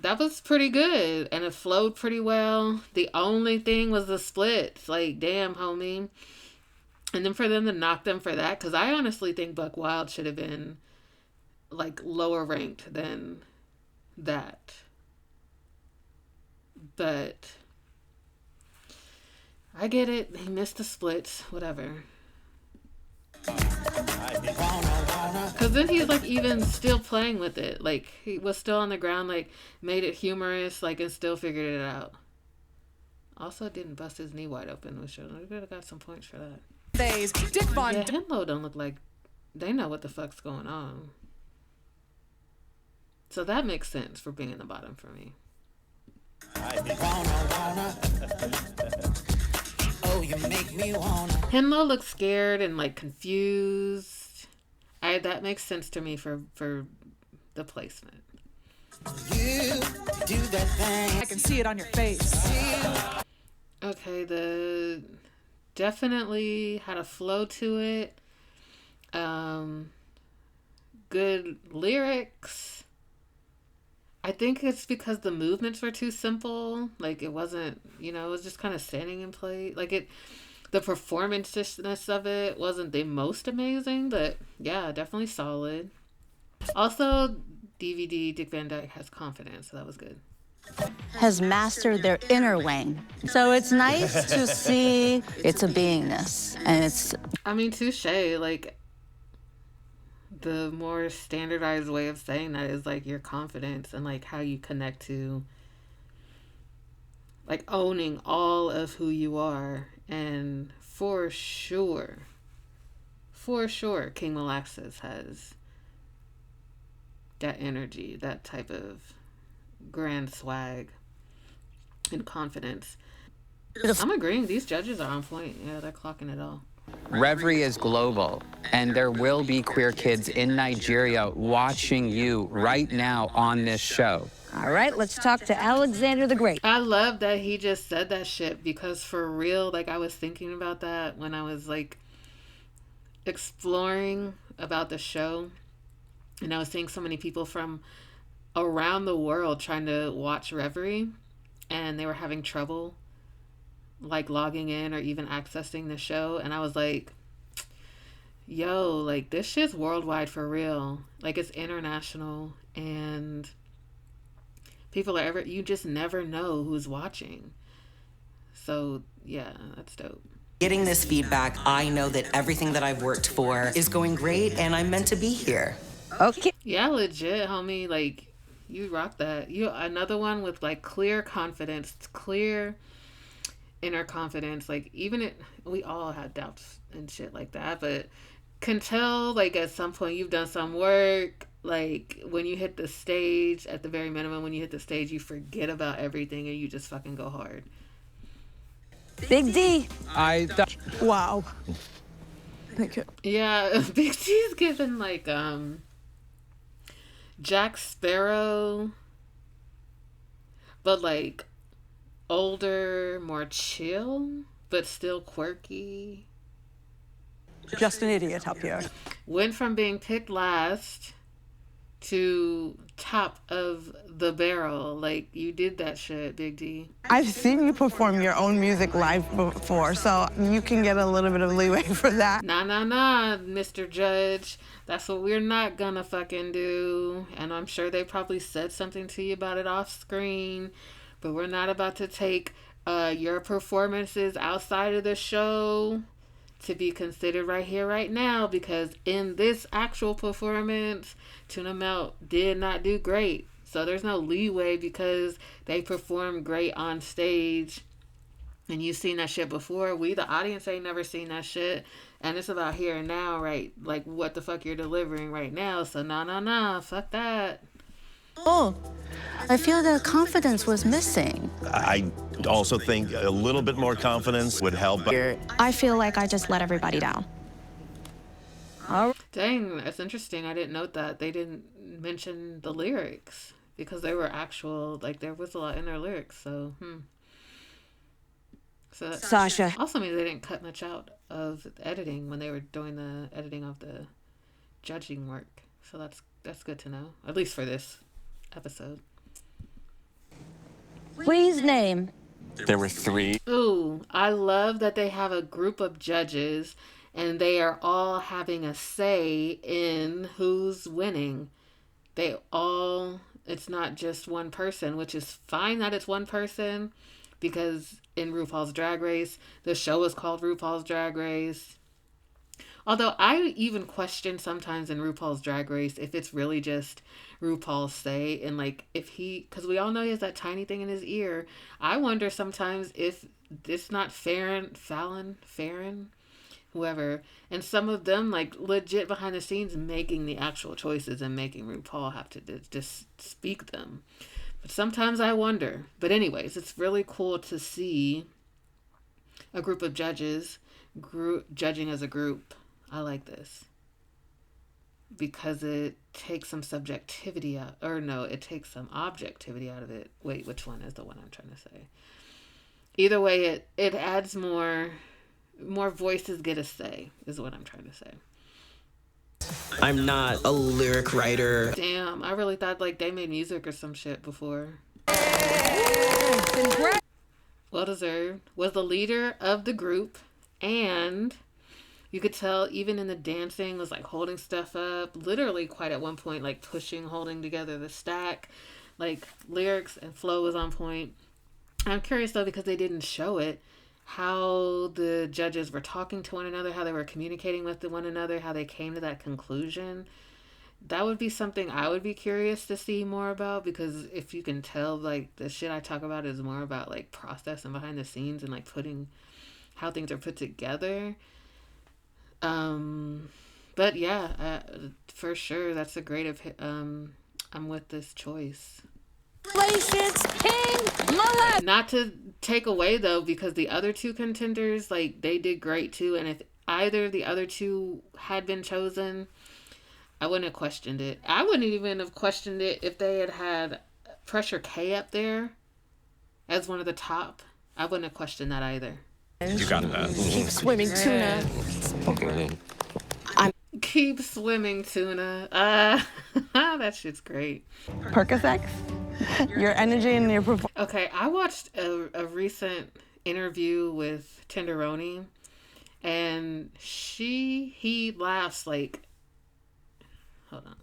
That was pretty good, and it flowed pretty well. The only thing was the splits. Like, damn, homie. And then for them to knock them for that, because I honestly think Buck Wild should have been like lower ranked than that. But I get it. He missed the splits. Whatever. Because then he's like even still playing with it. Like he was still on the ground, like made it humorous, like and still figured it out. Also didn't bust his knee wide open, which I could have got some points for that. Dick Von Yeah, Henlo don't look like they know what the fuck's going on. So that makes sense for being in the bottom for me. Oh, you make me wanna. Henlo looks scared and like confused. That makes sense to me for the placement. You do that thing. I can see it on your face. Okay, definitely had a flow to it. Good lyrics. I think it's because the movements were too simple. Like it wasn't, it was just kind of standing in place. Like the performance-ness of it wasn't the most amazing, but yeah, definitely solid. Also, DVD Dick Van Dyke has confidence, so that was good. Has mastered their inner wing. So it's nice to see it's a beingness. And it's... I mean, touche. Like, the more standardized way of saying that is, like, your confidence and, like, how you connect to, like, owning all of who you are. And for sure, King Malaxis has that energy, that type of grand swag and confidence. I'm agreeing. These judges are on point. Yeah, they're clocking it all. Reverie is global, and there will be queer kids in Nigeria watching you right now on this show. All right, let's talk to Alexander the Great. I love that he just said that shit because for real, like I was thinking about that when I was like exploring about the show, and I was seeing so many people from around the world trying to watch Reverie, and they were having trouble like logging in or even accessing the show. And I was like, yo, like this shit's worldwide for real. Like it's international, and people are you just never know who's watching. So yeah, that's dope. Getting this feedback, I know that everything that I've worked for is going great, and I'm meant to be here. Okay. Yeah, legit, homie. Like, you rock that. You another one with like clear confidence, clear inner confidence. Like we all have doubts and shit like that, but can tell like at some point you've done some work. Like when you hit the stage, at the very minimum, when you hit the stage, you forget about everything and you just fucking go hard. Big D. Wow. Thank you. Yeah, Big D's given like Jack Sparrow, but like older, more chill, but still quirky. Just an idiot up here. Went from being picked last to top of the barrel. Like, you did that shit, Big D. I've seen you perform your own music live before, so you can get a little bit of leeway for that. Nah, Mr. Judge. That's what we're not gonna fucking do. And I'm sure they probably said something to you about it off screen, but we're not about to take your performances outside of the show to be considered right here, right now, because in this actual performance, Tuna Melt did not do great. So there's no leeway because they performed great on stage. And you've seen that shit before. We, the audience, ain't never seen that shit. And it's about here and now, right? Like, what the fuck you're delivering right now. So, nah, fuck that. Oh, I feel the confidence was missing. I also think a little bit more confidence would help. I feel like I just let everybody down. Dang, that's interesting. I didn't note that. They didn't mention the lyrics. because they were actual, like, there was a lot in their lyrics. So, So that Sasha. also means they didn't cut much out of editing when they were doing the editing of the judging work. So that's good to know, at least for this episode. Please name. There were 3. Ooh, I love that they have a group of judges and they are all having a say in who's winning. It's not just one person, which is fine that it's one person, because in RuPaul's Drag Race, the show is called RuPaul's Drag Race. Although I even question sometimes in RuPaul's Drag Race if it's really just RuPaul's say, and like because we all know he has that tiny thing in his ear. I wonder sometimes if it's not Farron, whoever, and some of them like legit behind the scenes making the actual choices and making RuPaul have to just speak them. But sometimes I wonder. But anyways, it's really cool to see a group of judges judging as a group. I like this because it takes some subjectivity out, or no, it takes some objectivity out of it. Wait, which one is the one I'm trying to say? Either way, it adds more voices get a say, is what I'm trying to say. I'm not a lyric writer. Damn, I really thought like they made music or some shit before. Well deserved. Was the leader of the group, and you could tell even in the dancing was like holding stuff up, literally quite at one point, like holding together the stack, like lyrics and flow was on point. I'm curious though, because they didn't show it, how the judges were talking to one another, how they were communicating with one another, how they came to that conclusion. That would be something I would be curious to see more about, because if you can tell, like the shit I talk about is more about like process and behind the scenes and like putting how things are put together. But yeah, for sure, that's a great I'm with this choice. Not to take away though, because the other two contenders, like they did great too, and if either of the other two had been chosen, I wouldn't have questioned it. I wouldn't even have questioned it if they had Pressure K up there as one of the top. I wouldn't have questioned that either. You got that. Keep swimming, tuna. Keep swimming, tuna. That shit's great. Percocet? Your energy and your performance. Okay, I watched a recent interview with Tenderoni, and he laughs like, hold on.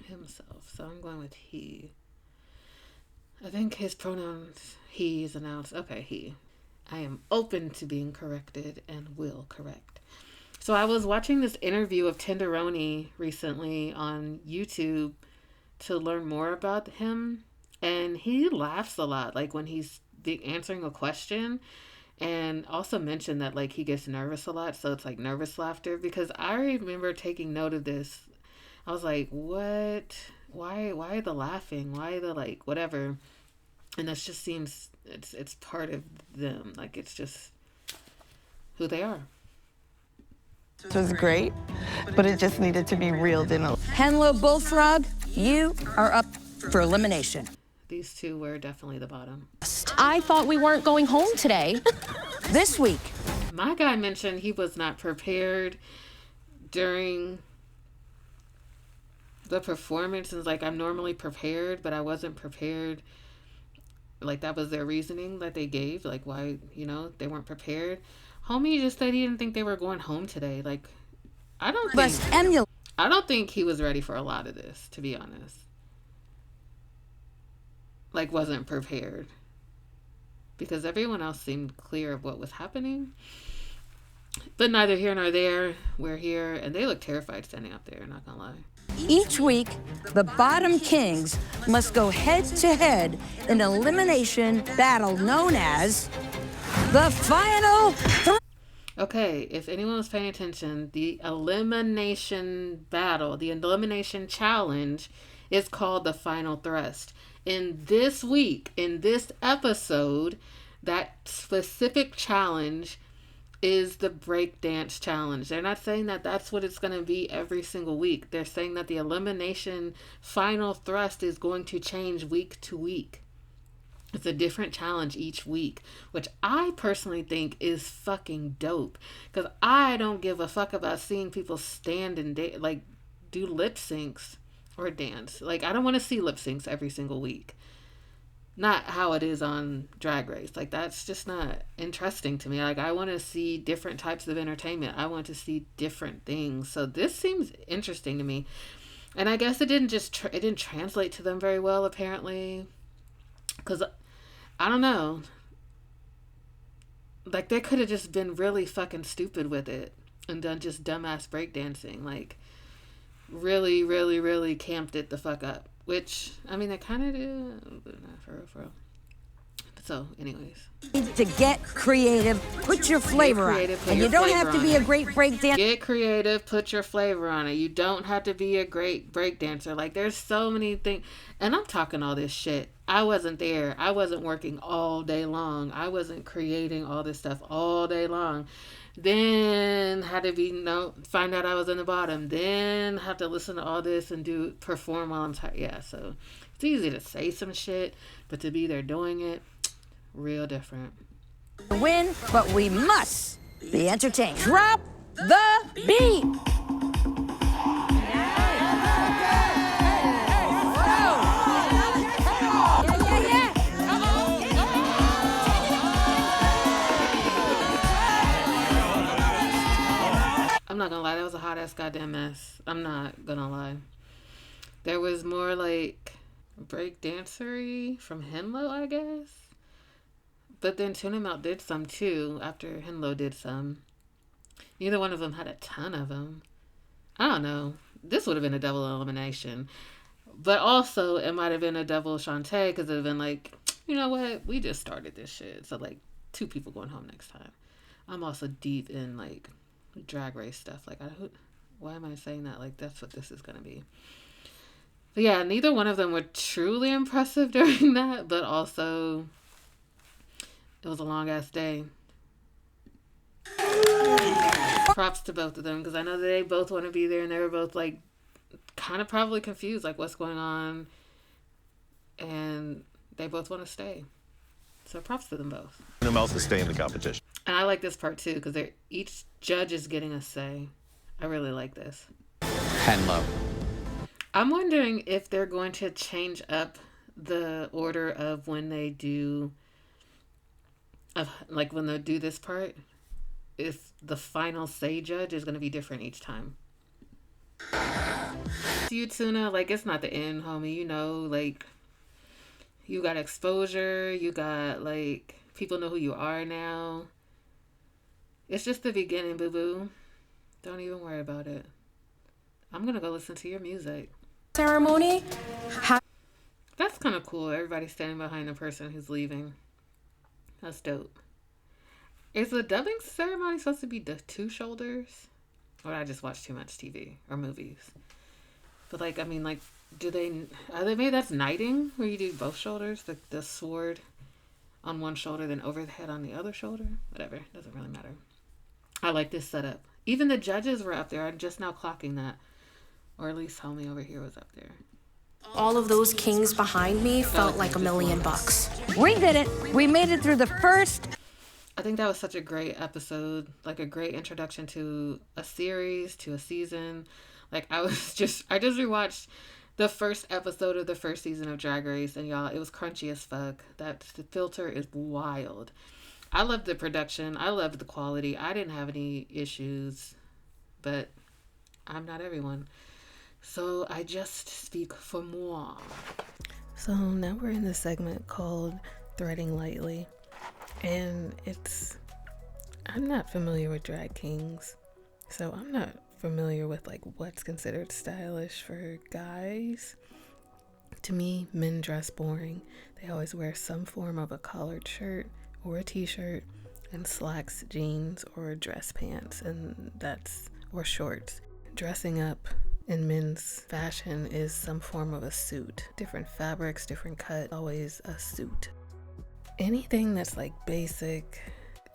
Himself. So I'm going with he. I think his pronouns, he is announced. Okay, he. I am open to being corrected and will correct. So I was watching this interview of Tenderoni recently on YouTube to learn more about him, and he laughs a lot, like when he's answering a question, and also mentioned that like he gets nervous a lot, so it's like nervous laughter, because I remember taking note of this. I was like, what? Why the laughing? Why the like whatever? And that just seems it's part of them. Like it's just who they are. It was great, but it just needed to be reeled in. Henlo Bullfrog, you are up for elimination. These two were definitely the bottom. I thought we weren't going home today. This week. My guy mentioned he was not prepared during the performance, and like I'm normally prepared, but I wasn't prepared. Like that was their reasoning that they gave, like why, they weren't prepared. Homie just said he didn't think they were going home today. Like I don't think he was ready for a lot of this, to be honest. Like wasn't prepared. Because everyone else seemed clear of what was happening. But neither here nor there. We're here, and they look terrified standing up there, not gonna lie. Each week, the bottom kings must go head-to-head in an elimination battle known as the Final Three. Okay, if anyone was paying attention, the elimination battle, the elimination challenge is called the Final Thrust. In this week, in this episode, that specific challenge is the breakdance challenge. They're not saying that that's what it's going to be every single week. They're saying that the elimination final thrust is going to change week to week. It's a different challenge each week, which I personally think is fucking dope, because I don't give a fuck about seeing people stand and like do lip syncs or dance. Like, I don't want to see lip syncs every single week. Not how it is on Drag Race. Like, that's just not interesting to me. Like, I want to see different types of entertainment. I want to see different things. So this seems interesting to me. And I guess it didn't just it didn't translate to them very well, apparently. Because, I don't know. Like, they could have just been really fucking stupid with it and done just dumbass breakdancing. Like, really, really, really camped it the fuck up. Which, I mean, they kind of do, but not for real. So, anyways. To get creative, put your flavor on it. And you don't have to be a great breakdancer. Get creative, put your flavor on it. You don't have to be a great breakdancer. Like, there's so many things. And I'm talking all this shit. I wasn't there. I wasn't working all day long. I wasn't creating all this stuff all day long. Then had to find out I was in the bottom. Then have to listen to all this and perform while I'm tired. Yeah, so it's easy to say some shit, but to be there doing it, real different. Win, but we must be entertained. Drop the beat. I'm not gonna lie, that was a hot ass goddamn mess. I'm not gonna lie. There was more like break dancery from Henlo, I guess. But then Tuna Melt did some too after Henlo did some. Neither one of them had a ton of them. I don't know. This would have been a double elimination. But also, it might have been a double Shantae, because it would have been like, you know what? We just started this shit. So, like, 2 people going home next time. I'm also deep in, like, Drag Race stuff. Like, why am I saying that? Like, that's what this is going to be. But yeah, neither one of them were truly impressive during that, but also it was a long ass day. Props to both of them, because I know they both want to be there, and they were both like kind of probably confused, like what's going on, and they both want to stay. So props to them both. Who else to stay in the competition? And I like this part too, because each judge is getting a say. I really like this. Henlo. I'm wondering if they're going to change up the order of when they do, when they do this part. If the final say judge is going to be different each time. You, Tuna, like, it's not the end, homie. You know, like, you got exposure. You got, like, people know who you are now. It's just the beginning, boo-boo. Don't even worry about it. I'm going to go listen to your music. Ceremony? That's kind of cool. Everybody standing behind the person who's leaving. That's dope. Is the dubbing ceremony supposed to be the 2 shoulders? Or I just watch too much TV or movies? But, like, I mean, like, maybe that's knighting, where you do both shoulders? The sword on one shoulder, then over the head on the other shoulder? Whatever. Doesn't really matter. I like this setup. Even the judges were up there. I'm just now clocking that. Or at least homie over here was up there. All of those kings behind me felt like $1 million. We did it. We made it through the first. I think that was such a great episode, like a great introduction to a series, to a season. Like, I just rewatched the first episode of the first season of Drag Race, and y'all, it was crunchy as fuck. The filter is wild. I loved the production. I loved the quality. I didn't have any issues, but I'm not everyone. So I just speak for moi. So now we're in this segment called Threading Lightly. And I'm not familiar with drag kings, so I'm not familiar with like what's considered stylish for guys. To me, men dress boring. They always wear some form of a collared shirt or a t-shirt and slacks, jeans, or dress pants, or shorts. Dressing up in men's fashion is some form of a suit. Different fabrics, different cut, always a suit. anything that's like basic,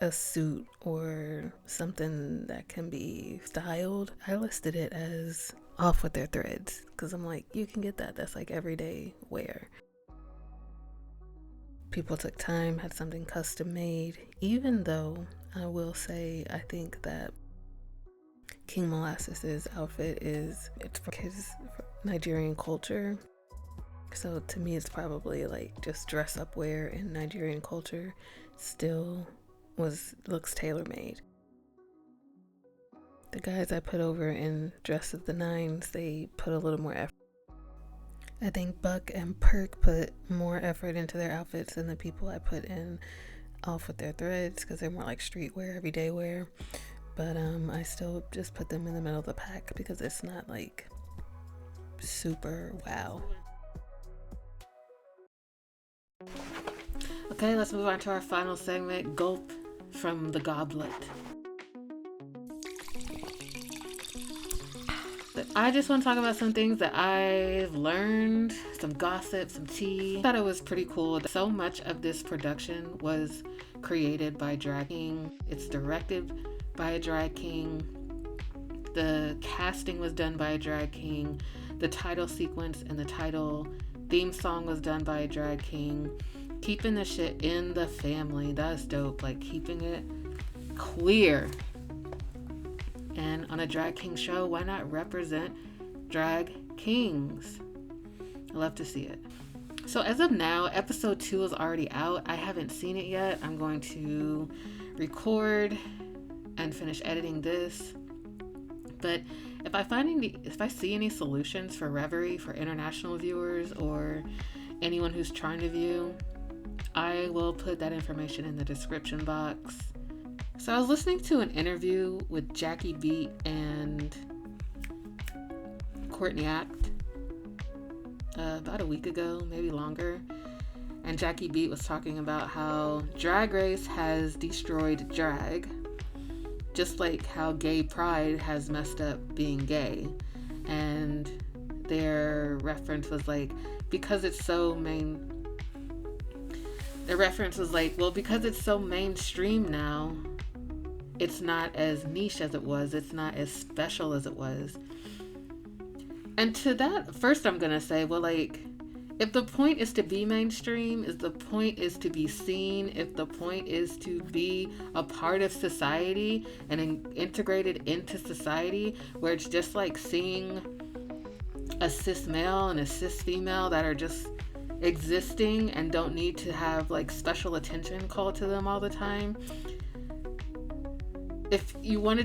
a suit or something that can be styled, I listed it as off with their threads, because I'm like, you can get that. That's like everyday wear. People took time, had something custom made, even though I will say I think that King Molasses' outfit it's for his Nigerian culture. So to me, it's probably like just dress up wear in Nigerian culture still looks tailor-made. The guys I put over in Dress of the Nines, they put a little more effort. I think Buck and Perk put more effort into their outfits than the people I put in Off with Their Threads, because they're more like streetwear, everyday wear. But I still just put them in the middle of the pack because it's not like super wow. Okay, let's move on to our final segment, Gulp from the Goblet. I just want to talk about some things that I've learned, some gossip, some tea. I thought it was pretty cool. So much of this production was created by drag king. It's directed by a drag king. The casting was done by a drag king. The title sequence and the title theme song was done by a drag king. Keeping the shit in the family. That's dope. Like keeping it queer. And on a drag king show, why not represent drag kings? I love to see it. So as of now, episode 2 is already out. I haven't seen it yet. I'm going to record and finish editing this. But if I see any solutions for Reverie for international viewers or anyone who's trying to view, I will put that information in the description box. So I was listening to an interview with Jackie Beat and Courtney Act about a week ago, maybe longer. And Jackie Beat was talking about how Drag Race has destroyed drag, just like how gay pride has messed up being gay. And their reference was like, because it's so because it's so mainstream now, it's not as niche as it was. It's not as special as it was. And to that, first I'm going to say, well, like, if the point is to be mainstream, if the point is to be seen, if the point is to be a part of society and integrated into society, where it's just like seeing a cis male and a cis female that are just existing and don't need to have like special attention called to them all the time. If we want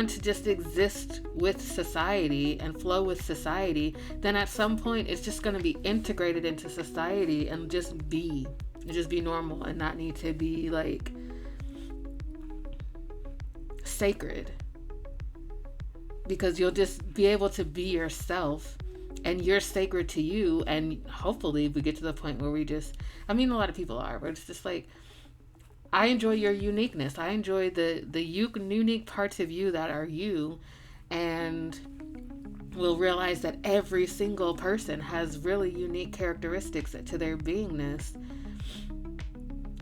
to just exist with society and flow with society, then at some point it's just going to be integrated into society and just be normal and not need to be like sacred, because you'll just be able to be yourself and you're sacred to you. And hopefully we get to the point where a lot of people are, but it's just like, I enjoy your uniqueness. I enjoy the unique parts of you that are you, and we'll realize that every single person has really unique characteristics to their beingness.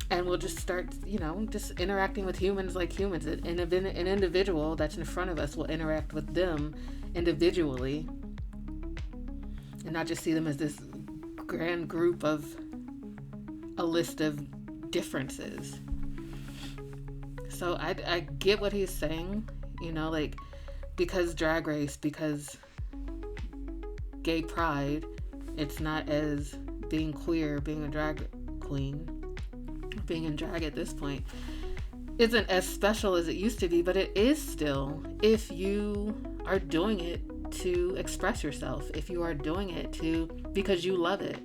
And we'll just start, just interacting with humans like humans. An individual that's in front of us will interact with them individually and not just see them as this grand group of a list of differences. So I get what he's saying, like, because Drag Race, because gay pride, it's not as being queer, being a drag queen, being in drag at this point, isn't as special as it used to be, but it is still, if you are doing it to express yourself, if you are doing it because you love it,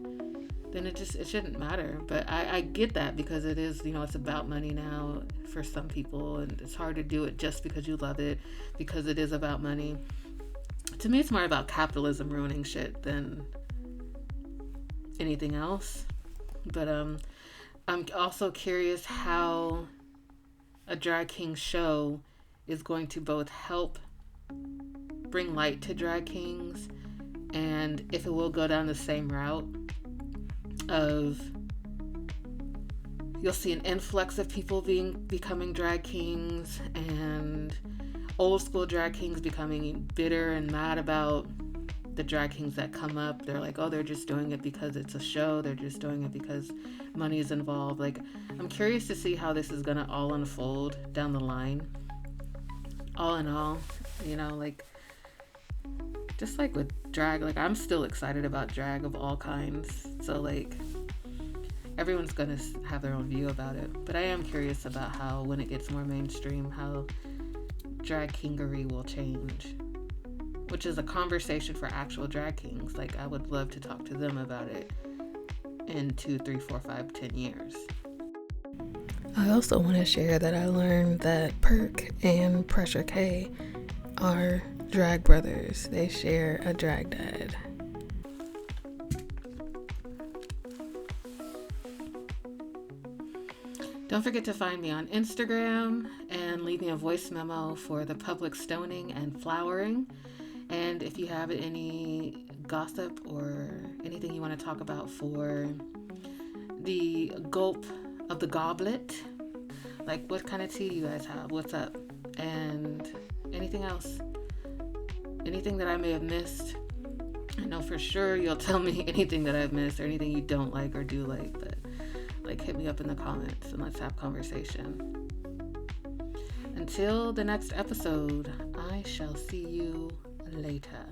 then it shouldn't matter. But I get that, because it is, it's about money now for some people, and it's hard to do it just because you love it, because it is about money. To me, it's more about capitalism ruining shit than anything else. But I'm also curious how a drag king show is going to both help bring light to drag kings, and if it will go down the same route of you'll see an influx of people becoming drag kings, and old school drag kings becoming bitter and mad about the drag kings that come up. They're like, oh, they're just doing it because it's a show. They're just doing it because money is involved. Like, I'm curious to see how this is gonna all unfold down the line. All in all, you know, like, just like with drag, like, I'm still excited about drag of all kinds. So, like, everyone's gonna have their own view about it. But I am curious about how, when it gets more mainstream, how drag kingery will change, which is a conversation for actual drag kings. Like, I would love to talk to them about it in 2, 3, 4, 5, 10 years. I also want to share that I learned that Perk and Pressure K are drag brothers. They share a drag dad. Don't forget to find me on Instagram and leave me a voice memo for the public stoning and flowering. And if you have any gossip or anything you want to talk about for the gulp of the goblet, like what kind of tea you guys have, what's up, and anything else, anything that I may have missed. I know for sure you'll tell me anything that I've missed or anything you don't like or do like, but like, hit me up in the comments and let's have conversation. Until the next episode, I shall see you later.